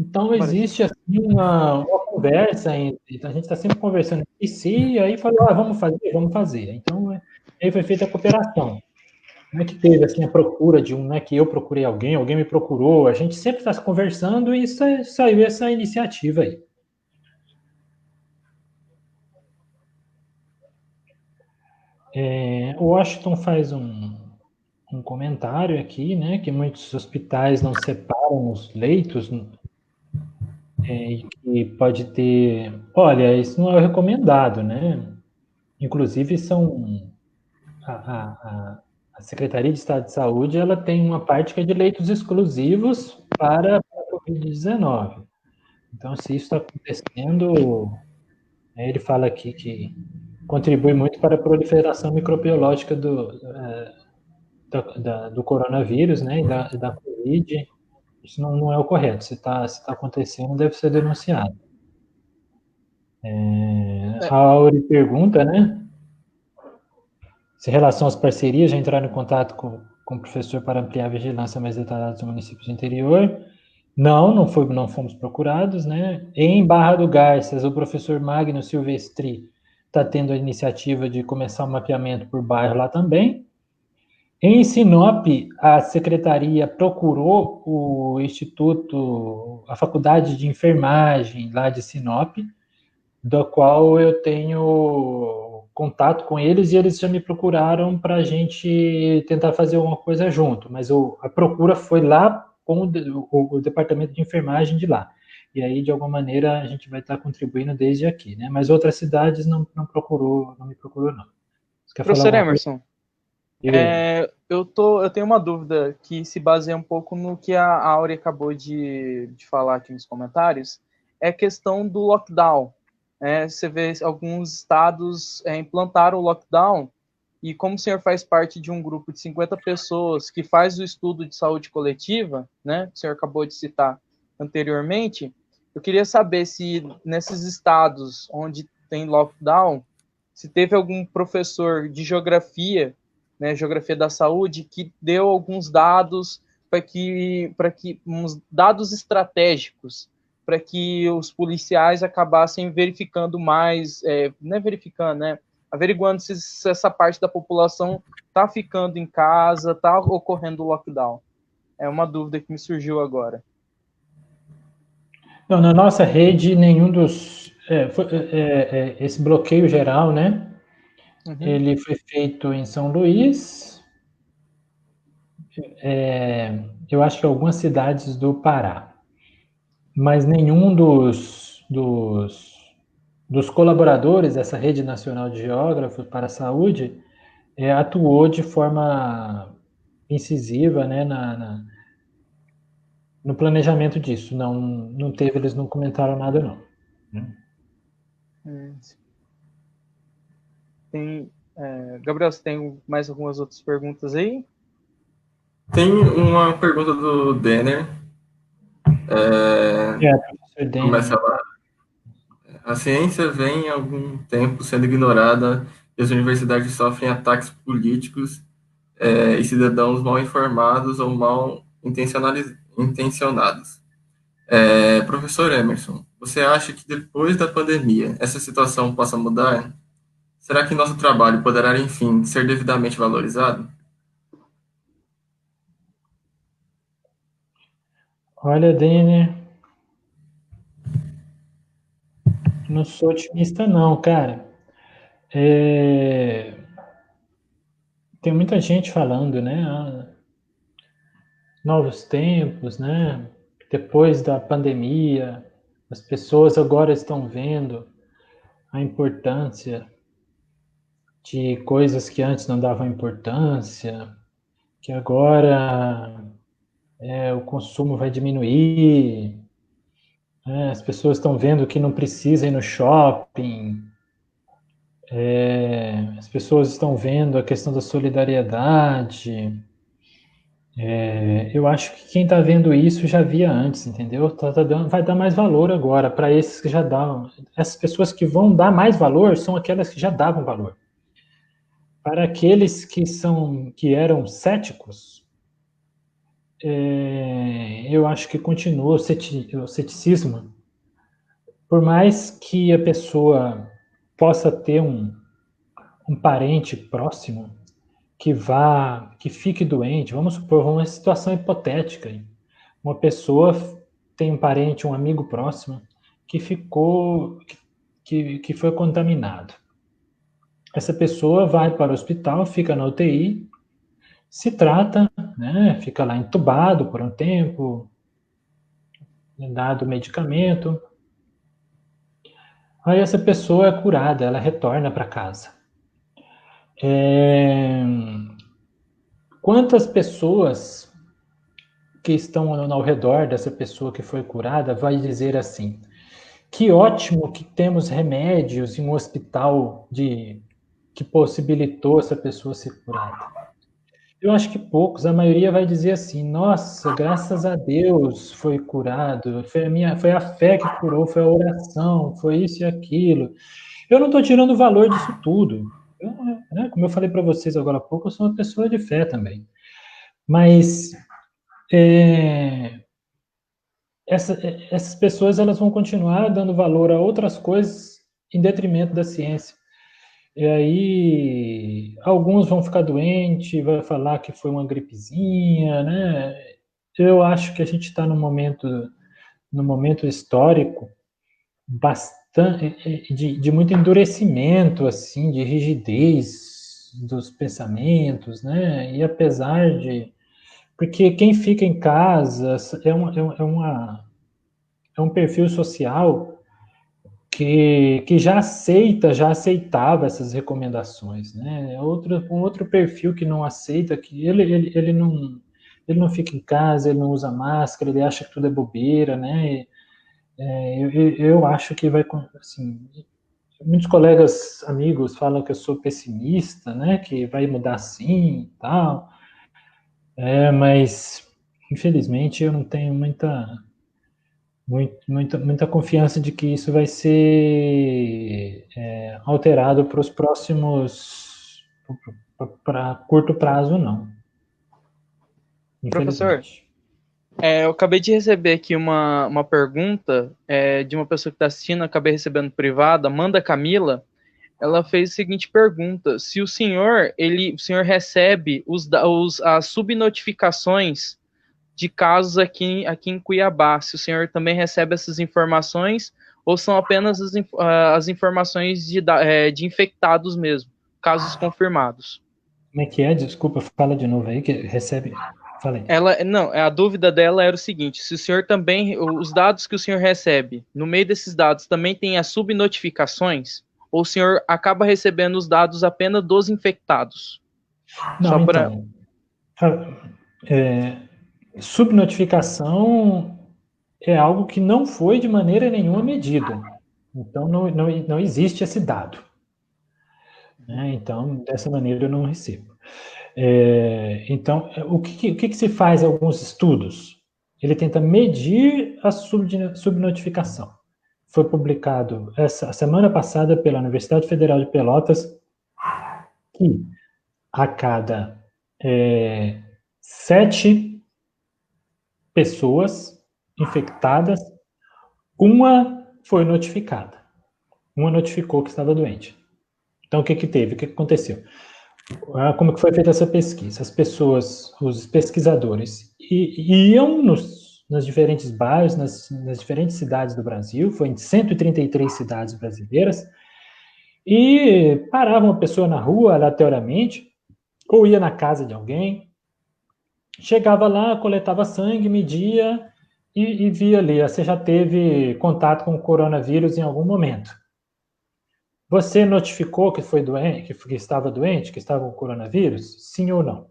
Então, existe assim, uma conversa, então a gente está sempre conversando entre si, e aí falou, vamos fazer. Então, aí foi feita a cooperação. Não é que teve assim, a procura não é que eu procurei alguém me procurou, a gente sempre está conversando e saiu essa iniciativa aí. O Washington faz um comentário aqui, né, que muitos hospitais não separam os leitos, e que pode ter... Olha, isso não é recomendado, né? Inclusive, a Secretaria de Estado de Saúde, ela tem uma parte que é de leitos exclusivos para a Covid-19. Então, se isso está acontecendo, ele fala aqui que contribui muito para a proliferação microbiológica do coronavírus, né, e da Covid. Isso não é o correto. Se está acontecendo, deve ser denunciado. A Auri pergunta, né? Se em relação às parcerias, já entraram em contato com o professor para ampliar a vigilância mais detalhada dos municípios do interior? Não fomos procurados, né? Em Barra do Garças, o professor Magno Silvestri está tendo a iniciativa de começar o mapeamento por bairro lá também. Em Sinop, a secretaria procurou o instituto, a faculdade de enfermagem lá de Sinop, do qual eu tenho contato com eles, e eles já me procuraram para a gente tentar fazer alguma coisa junto, mas a procura foi lá com o departamento de enfermagem de lá. E aí, de alguma maneira, a gente vai estar contribuindo desde aqui, né? Mas outras cidades não me procurou, não. Professor Emerson, eu tenho uma dúvida que se baseia um pouco no que a Áurea acabou de falar aqui nos comentários, é a questão do lockdown. Você vê alguns estados implantaram o lockdown, e como o senhor faz parte de um grupo de 50 pessoas que faz o estudo de saúde coletiva, né, que o senhor acabou de citar anteriormente, eu queria saber se nesses estados onde tem lockdown, se teve algum professor de geografia, né, geografia da saúde, que deu alguns dados para que uns dados estratégicos para que os policiais acabassem verificando mais, não é verificando, né, averiguando se essa parte da população está ficando em casa, está ocorrendo o lockdown. É uma dúvida que me surgiu agora. Não, na nossa rede, nenhum dos... esse bloqueio geral, né? Uhum. Ele foi feito em São Luís, eu acho que algumas cidades do Pará, mas nenhum dos colaboradores dessa rede nacional de geógrafos para a saúde atuou de forma incisiva, né, no planejamento disso. Não teve, eles não comentaram nada, não. Gabriel, você tem mais algumas outras perguntas aí? Tem uma pergunta do Denner. Professor Denner. Começa lá. A ciência vem há algum tempo sendo ignorada e as universidades sofrem ataques políticos e cidadãos mal informados ou mal intencionados. Professor Emerson, você acha que depois da pandemia essa situação possa mudar? Será que nosso trabalho poderá, enfim, ser devidamente valorizado? Olha, Denner, não sou otimista não, cara. Tem muita gente falando, né? Novos tempos, né? Depois da pandemia, as pessoas agora estão vendo a importância de coisas que antes não davam importância, que agora o consumo vai diminuir, né? As pessoas estão vendo que não precisa ir no shopping, as pessoas estão vendo a questão da solidariedade. Eu acho que quem está vendo isso já via antes, entendeu? Vai dar mais valor agora para esses que já davam. Essas pessoas que vão dar mais valor são aquelas que já davam valor. Para aqueles que eram céticos, eu acho que continua o ceticismo. Por mais que a pessoa possa ter um parente próximo que fique doente, vamos supor, uma situação hipotética. Uma pessoa tem um parente, um amigo próximo que foi contaminado. Essa pessoa vai para o hospital, fica na UTI, se trata, né, fica lá entubado por um tempo, dado medicamento. Aí essa pessoa é curada, ela retorna para casa. Quantas pessoas que estão ao redor dessa pessoa que foi curada vai dizer assim: que ótimo que temos remédios em um hospital que possibilitou essa pessoa ser curada. Eu acho que poucos, a maioria vai dizer assim: nossa, graças a Deus foi curado, foi a fé que curou, foi a oração, foi isso e aquilo. Eu não estou tirando o valor disso tudo. Como eu falei para vocês agora há pouco, eu sou uma pessoa de fé também. Mas essas pessoas elas vão continuar dando valor a outras coisas em detrimento da ciência. E aí, alguns vão ficar doentes, vai falar que foi uma gripezinha, né? Eu acho que a gente está num momento histórico bastante de muito endurecimento, assim, de rigidez dos pensamentos, né? E apesar de... Porque quem fica em casa é um perfil social que já aceitava essas recomendações, né? Um outro perfil que não aceita, que ele não fica em casa, ele não usa máscara, ele acha que tudo é bobeira, né? Eu acho que vai, assim, muitos colegas, amigos falam que eu sou pessimista, né? Que vai mudar sim, e tal. Mas infelizmente eu não tenho muita confiança de que isso vai ser alterado para os próximos, para curto prazo, não. Professor, Infelizmente. eu acabei de receber aqui uma pergunta de uma pessoa que está assistindo, acabei recebendo privada, Amanda Camila. Ela fez a seguinte pergunta: se o senhor recebe as subnotificações de casos aqui em Cuiabá, se o senhor também recebe essas informações ou são apenas as informações de infectados mesmo, casos confirmados? Como é que é? Desculpa, fala de novo aí, que recebe... Falei. A dúvida dela era o seguinte: se o senhor também, os dados que o senhor recebe, no meio desses dados também tem as subnotificações, ou o senhor acaba recebendo os dados apenas dos infectados? Não, então, subnotificação é algo que não foi de maneira nenhuma medido. Então, não existe esse dado. Né? Então, dessa maneira eu não recebo. Então, o que se faz em alguns estudos? Ele tenta medir a subnotificação. Foi publicado essa semana passada pela Universidade Federal de Pelotas que a cada 7 pessoas infectadas, uma foi notificada. Uma notificou que estava doente. Então, o que teve? O que aconteceu? Como que foi feita essa pesquisa? As pessoas, os pesquisadores, iam nas diferentes bairros, nas diferentes cidades do Brasil, foi em 133 cidades brasileiras, e paravam a pessoa na rua aleatoriamente, ou ia na casa de alguém, chegava lá, coletava sangue, media e via ali, você já teve contato com o coronavírus em algum momento. Você notificou que foi doente, que estava doente, que estava com coronavírus? Sim ou não?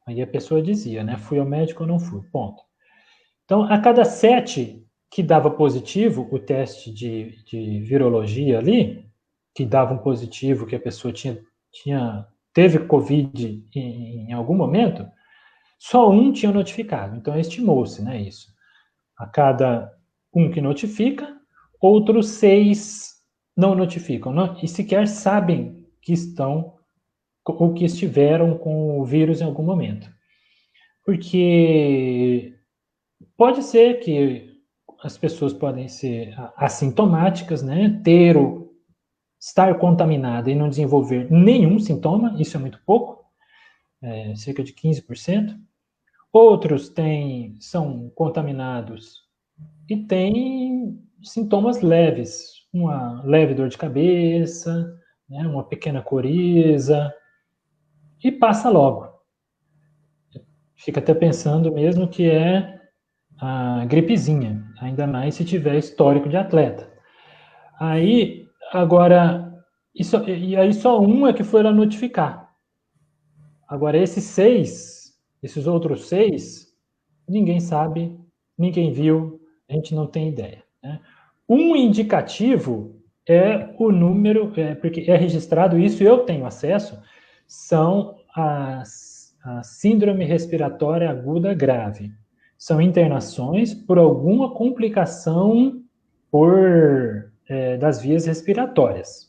Aí a pessoa dizia, né? Fui ao médico ou não fui? Ponto. Então, a cada 7 que dava positivo, o teste de virologia ali, que dava um positivo, que a pessoa teve Covid em algum momento, só um tinha notificado. Então, estimou-se, né, isso. A cada um que notifica, outros 6 não notificam, e sequer sabem que estão ou que estiveram com o vírus em algum momento. Porque pode ser que as pessoas podem ser assintomáticas, né, estar contaminada e não desenvolver nenhum sintoma, isso é muito pouco, cerca de 15%. Outros são contaminados e têm sintomas leves, uma leve dor de cabeça, né, uma pequena coriza, e passa logo. Fica até pensando mesmo que é a gripezinha, ainda mais se tiver histórico de atleta. Agora, aí só um é que foi lá notificar. Agora, esses outros 6, ninguém sabe, ninguém viu, a gente não tem ideia. Né? Um indicativo é o número, porque é registrado isso, eu tenho acesso, são a síndrome respiratória aguda grave. São internações por alguma complicação das vias respiratórias.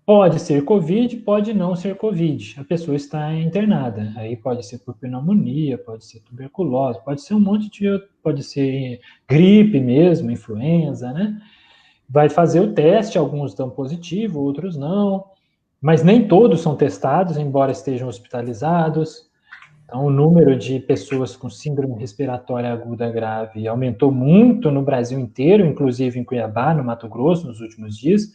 Pode ser Covid, pode não ser Covid. A pessoa está internada. Aí pode ser por pneumonia, pode ser tuberculose, pode ser um monte pode ser gripe mesmo, influenza, né? Vai fazer o teste, alguns dão positivo, outros não. Mas nem todos são testados, embora estejam hospitalizados. Então, o número de pessoas com síndrome respiratória aguda grave aumentou muito no Brasil inteiro, inclusive em Cuiabá, no Mato Grosso, nos últimos dias,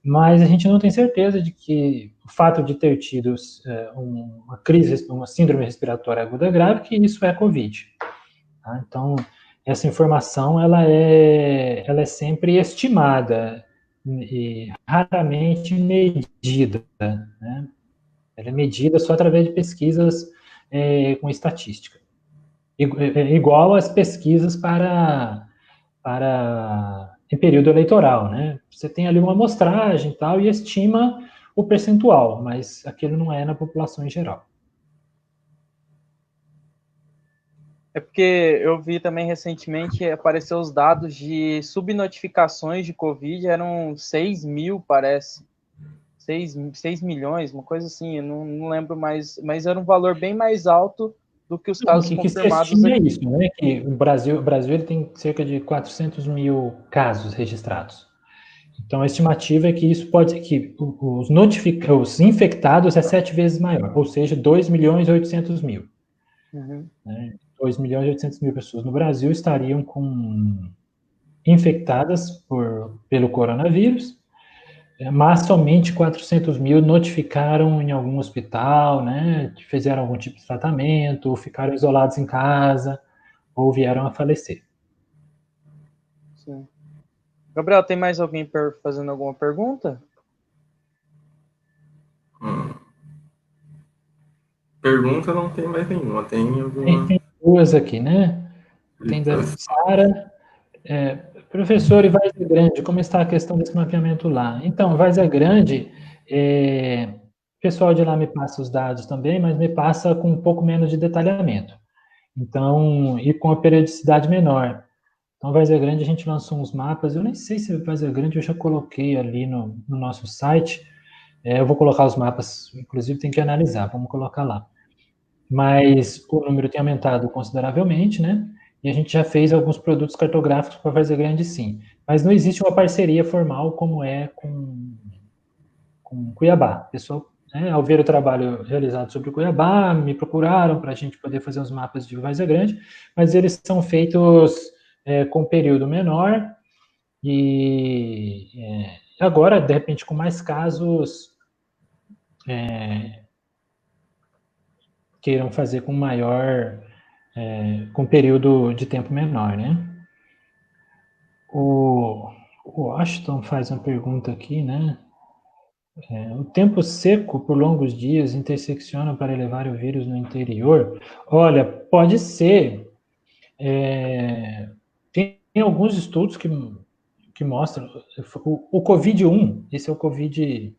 mas a gente não tem certeza de que o fato de ter tido uma síndrome respiratória aguda grave, que isso é Covid. Tá? Então, essa informação ela é sempre estimada e raramente medida, né? Ela é medida só através de pesquisas com estatística. Igual às pesquisas em período eleitoral, né? Você tem ali uma amostragem e tal, e estima o percentual, mas aquilo não é na população em geral. É porque eu vi também recentemente, apareceu os dados de subnotificações de Covid, eram 6 mil, parece. 6 milhões, uma coisa assim, eu não lembro mais, mas era um valor bem mais alto do que os casos confirmados aqui. É isso, né? Que o Brasil ele tem cerca de 400 mil casos registrados. Então, a estimativa é que isso pode que os infectados é 7 vezes maior, ou seja, 2 milhões e 800 mil. Uhum. Né? 2 milhões e 800 mil pessoas no Brasil estariam infectadas pelo coronavírus, mas somente 400 mil notificaram em algum hospital, né? Fizeram algum tipo de tratamento, ficaram isolados em casa, ou vieram a falecer. Sim. Gabriel, tem mais alguém fazendo alguma pergunta? Pergunta não tem mais nenhuma, tem alguma... Tem duas aqui, né? Tem da Sara. Professor, e Várzea Grande, como está a questão desse mapeamento lá? Então, Várzea Grande, o pessoal de lá me passa os dados também, mas me passa com um pouco menos de detalhamento. Então, e com a periodicidade menor. Então, Várzea Grande, a gente lançou uns mapas, eu nem sei se Várzea Grande eu já coloquei ali no nosso site, eu vou colocar os mapas, inclusive tem que analisar, vamos colocar lá. Mas o número tem aumentado consideravelmente, né? E a gente já fez alguns produtos cartográficos para Várzea Grande, sim. Mas não existe uma parceria formal como é com Cuiabá. Pessoal, ao ver o trabalho realizado sobre Cuiabá, me procuraram para a gente poder fazer os mapas de Várzea Grande, mas eles são feitos com período menor e agora, de repente, com mais casos, queiram fazer com maior, com período de tempo menor, né? O Washington faz uma pergunta aqui, né? O tempo seco por longos dias intersecciona para elevar o vírus no interior? Olha, pode ser. Tem alguns estudos que mostram. O Covid-1, esse é o Covid,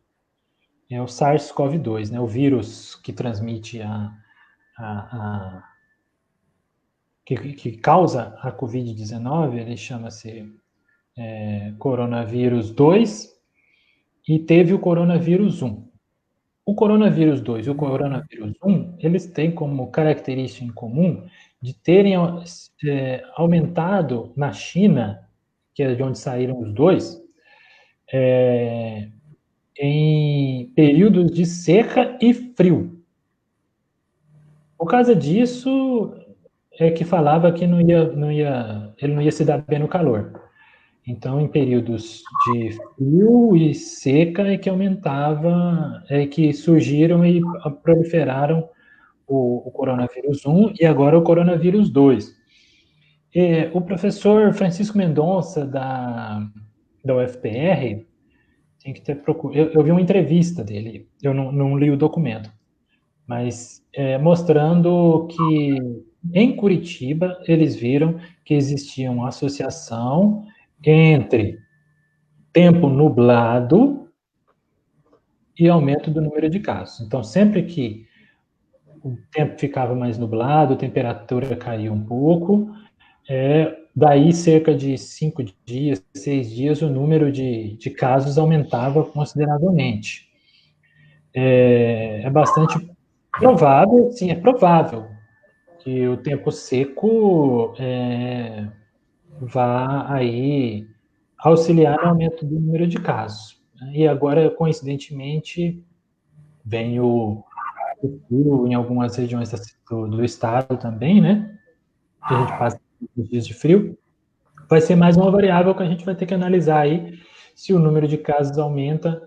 é o SARS-CoV-2, né? O vírus que transmite que causa a Covid-19, ele chama-se coronavírus 2 e teve o coronavírus 1. O coronavírus 2 e o coronavírus 1, eles têm como característica em comum de terem aumentado na China, que é de onde saíram os dois, em períodos de seca e frio. Por causa disso, que falava que ele não ia se dar bem no calor. Então, em períodos de frio e seca é que aumentava, que surgiram e proliferaram o coronavírus 1 e agora o coronavírus 2. O professor Francisco Mendonça, da UFPR, tem que ter procurado. Eu vi uma entrevista dele, eu não li o documento, mas mostrando que em Curitiba eles viram que existia uma associação entre tempo nublado e aumento do número de casos. Então, sempre que o tempo ficava mais nublado, a temperatura caía um pouco, daí cerca de 5 dias, 6 dias, o número de casos aumentava consideravelmente. É bastante provável, sim, é provável que o tempo seco vá aí auxiliar no aumento do número de casos. E agora, coincidentemente, vem o frio em algumas regiões do estado também, né? Que a gente passa os dias de frio. Vai ser mais uma variável que a gente vai ter que analisar aí se o número de casos aumenta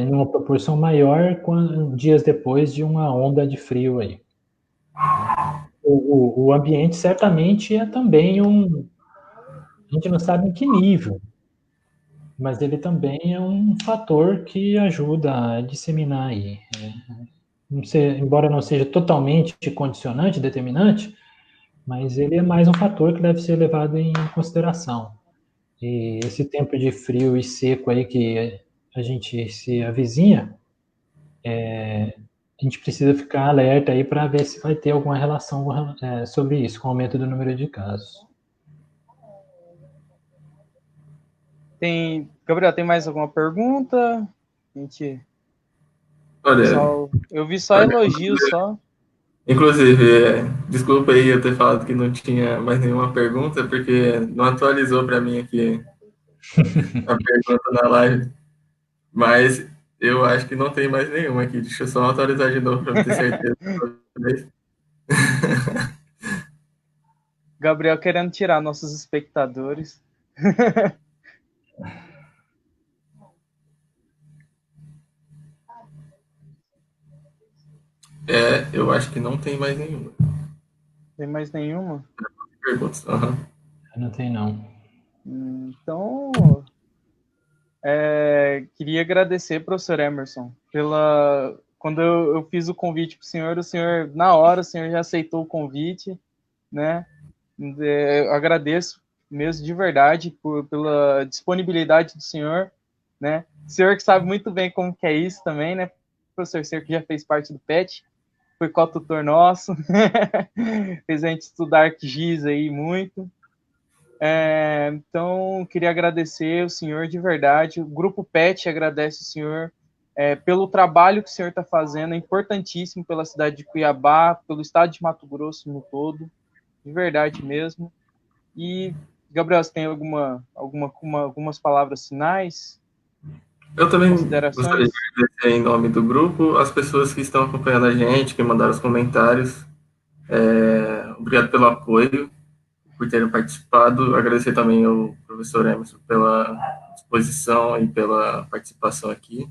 numa proporção maior dias depois de uma onda de frio aí. o ambiente certamente é também a gente não sabe em que nível, mas ele também é um fator que ajuda a disseminar aí. Não sei, embora não seja totalmente condicionante, determinante, mas ele é mais um fator que deve ser levado em consideração. E esse tempo de frio e seco aí que a gente se avizinha, a gente precisa ficar alerta aí para ver se vai ter alguma relação sobre isso, com o aumento do número de casos. Gabriel, tem mais alguma pergunta? Gente, Olha, eu vi só elogios, só. inclusive, desculpa aí eu ter falado que não tinha mais nenhuma pergunta, porque não atualizou para mim aqui a pergunta na live, mas eu acho que não tem mais nenhuma aqui. Deixa eu só atualizar de novo para ter certeza. Gabriel querendo tirar nossos espectadores. Eu acho que não tem mais nenhuma. Tem mais nenhuma? Perguntas. Uhum. Não tem, não. Então, queria agradecer, professor Emerson, quando eu fiz o convite para o senhor, na hora, o senhor já aceitou o convite, né? Eu agradeço mesmo de verdade pela disponibilidade do senhor, né? O senhor que sabe muito bem como que é isso também, né, professor? O senhor que já fez parte do PET, foi co-tutor nosso, fez a gente estudar ArcGIS aí muito. Então, queria agradecer o senhor de verdade. O Grupo PET agradece o senhor pelo trabalho que o senhor está fazendo, é importantíssimo pela cidade de Cuiabá, pelo estado de Mato Grosso no todo, de verdade mesmo. E, Gabriel, você tem algumas palavras finais? Eu também gostaria Considerações? de agradecer em nome do grupo as pessoas que estão acompanhando a gente, que mandaram os comentários. Obrigado pelo apoio, por terem participado. Agradecer também ao professor Emerson pela disposição e pela participação aqui.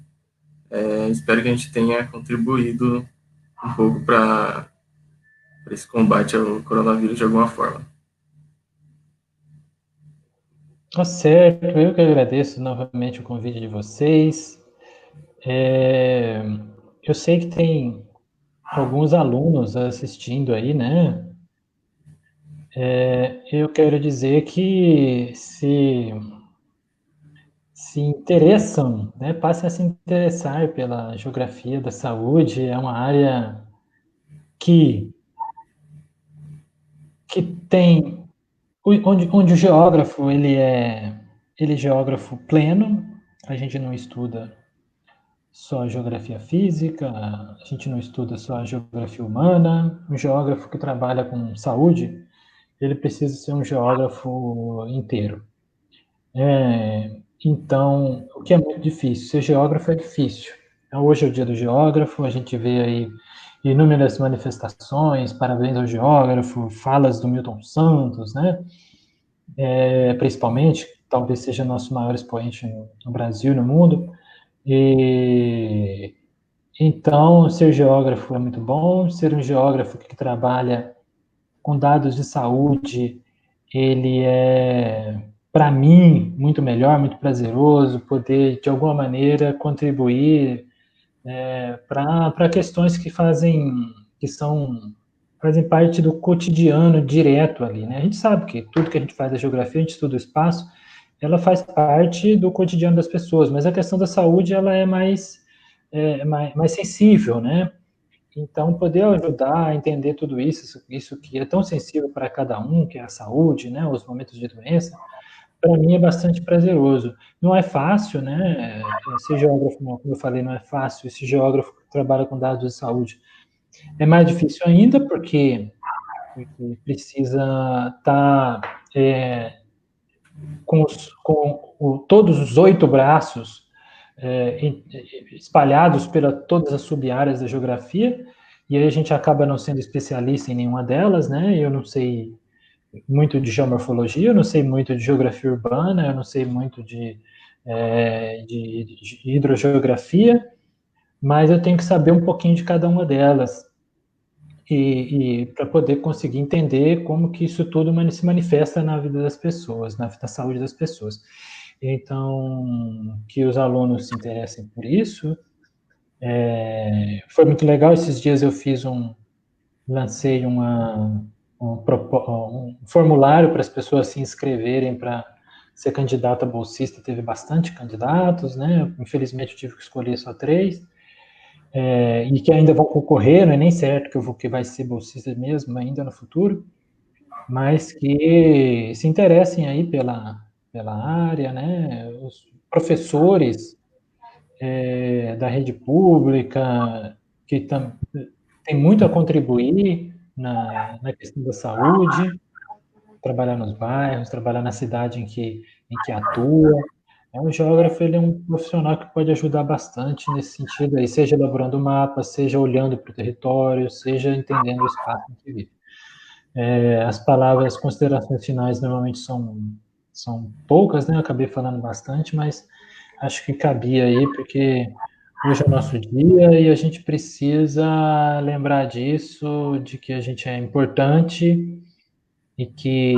Espero que a gente tenha contribuído um pouco para esse combate ao coronavírus de alguma forma. Tá certo, eu que agradeço novamente o convite de vocês. Eu sei que tem alguns alunos assistindo aí, né? Eu quero dizer que se interessam, né? Passem a se interessar pela geografia da saúde, é uma área que tem onde o geógrafo ele é geógrafo pleno, a gente não estuda só a geografia física, a gente não estuda só a geografia humana. Um geógrafo que trabalha com saúde, ele precisa ser um geógrafo inteiro. Então, o que é muito difícil? Ser geógrafo é difícil. Hoje é o dia do geógrafo, a gente vê aí inúmeras manifestações, parabéns ao geógrafo, falas do Milton Santos, né? Principalmente, talvez seja nosso maior expoente no Brasil e no mundo. E então, ser geógrafo é muito bom. Ser um geógrafo que trabalha com dados de saúde, ele é, para mim, muito melhor, muito prazeroso, poder, de alguma maneira, contribuir para questões fazem parte do cotidiano direto ali, né? A gente sabe que tudo que a gente faz da geografia, a gente estuda o espaço, ela faz parte do cotidiano das pessoas, mas a questão da saúde, ela é mais sensível, né? Então, poder ajudar a entender tudo isso que é tão sensível para cada um, que é a saúde, né, os momentos de doença, para mim é bastante prazeroso. Não é fácil, né? Ser geógrafo, como eu falei, não é fácil. Esse geógrafo que trabalha com dados de saúde é mais difícil ainda porque precisa estar com todos os 8 braços espalhados pela todas as sub-áreas da geografia, e aí a gente acaba não sendo especialista em nenhuma delas, né? Eu não sei muito de geomorfologia, eu não sei muito de geografia urbana, eu não sei muito de hidrogeografia, mas eu tenho que saber um pouquinho de cada uma delas. e para poder conseguir entender como que isso tudo se manifesta na vida das pessoas, na saúde das pessoas. Então, que os alunos se interessem por isso, foi muito legal. Esses dias eu lancei um formulário para as pessoas se inscreverem para ser candidata bolsista. Teve bastante candidatos, né? Infelizmente eu tive que escolher só 3, e que ainda vão concorrer, não é nem certo que vai ser bolsista mesmo ainda no futuro, mas que se interessem aí pela área, né? Os professores da rede pública, que tem muito a contribuir na questão da saúde, trabalhar nos bairros, trabalhar na cidade em que atua. O geógrafo, ele é um profissional que pode ajudar bastante nesse sentido aí, seja elaborando mapas, seja olhando para o território, seja entendendo o espaço em que vive. As considerações finais normalmente são poucas, né? Eu acabei falando bastante, mas acho que cabia aí, porque hoje é o nosso dia e a gente precisa lembrar disso, de que a gente é importante e que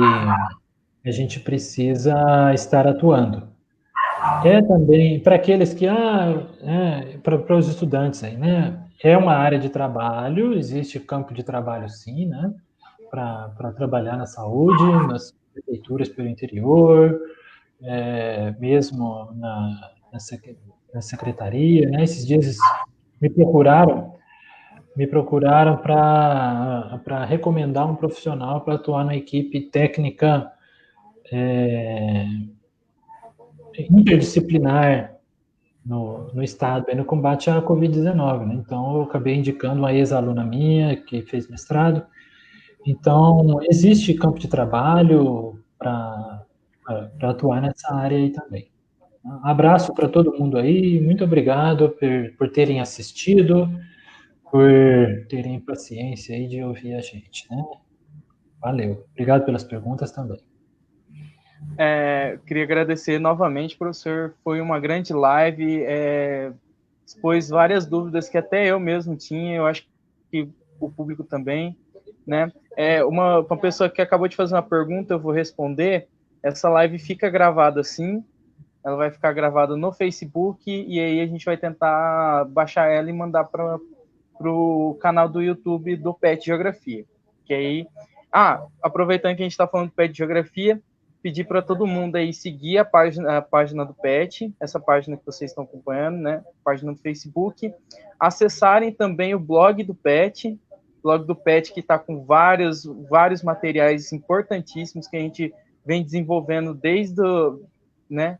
a gente precisa estar atuando. Também para aqueles que, para os estudantes aí, né? É uma área de trabalho, existe campo de trabalho sim, né? Para trabalhar na saúde, nas prefeituras pelo interior, mesmo na secretaria, né? Esses dias me procuraram para recomendar um profissional para atuar na equipe técnica interdisciplinar no estado, no combate à Covid-19, né? Então, eu acabei indicando uma ex-aluna minha que fez mestrado. Então, existe campo de trabalho para atuar nessa área aí também. Um abraço para todo mundo aí, muito obrigado por terem assistido, por terem paciência aí de ouvir a gente, né? Valeu. Obrigado pelas perguntas também. Queria agradecer novamente, professor. Foi uma grande live, expôs várias dúvidas que até eu mesmo tinha, eu acho que o público também, né? Uma pessoa que acabou de fazer uma pergunta, eu vou responder. Essa live fica gravada sim, ela vai ficar gravada no Facebook, e aí a gente vai tentar baixar ela e mandar para o canal do YouTube do PET Geografia. Que aí, aproveitando que a gente está falando do PET Geografia, pedir para todo mundo aí seguir a página do PET, essa página que vocês estão acompanhando, né? Página do Facebook. Acessarem também o blog do PET que está com vários materiais importantíssimos que a gente vem desenvolvendo desde né?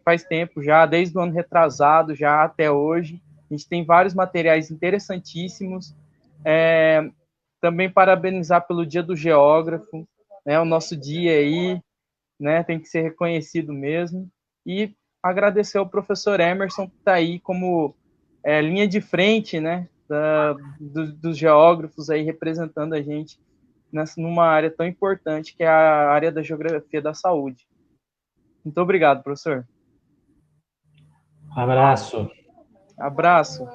Faz tempo já, desde o ano retrasado já até hoje. A gente tem vários materiais interessantíssimos. Também parabenizar pelo Dia do Geógrafo, né? O nosso dia aí, né? Tem que ser reconhecido mesmo. E agradecer ao professor Emerson, que está aí como linha de frente, né? Dos geógrafos aí representando a gente numa área tão importante que é a área da geografia da saúde. Muito obrigado, professor. Abraço. Abraço.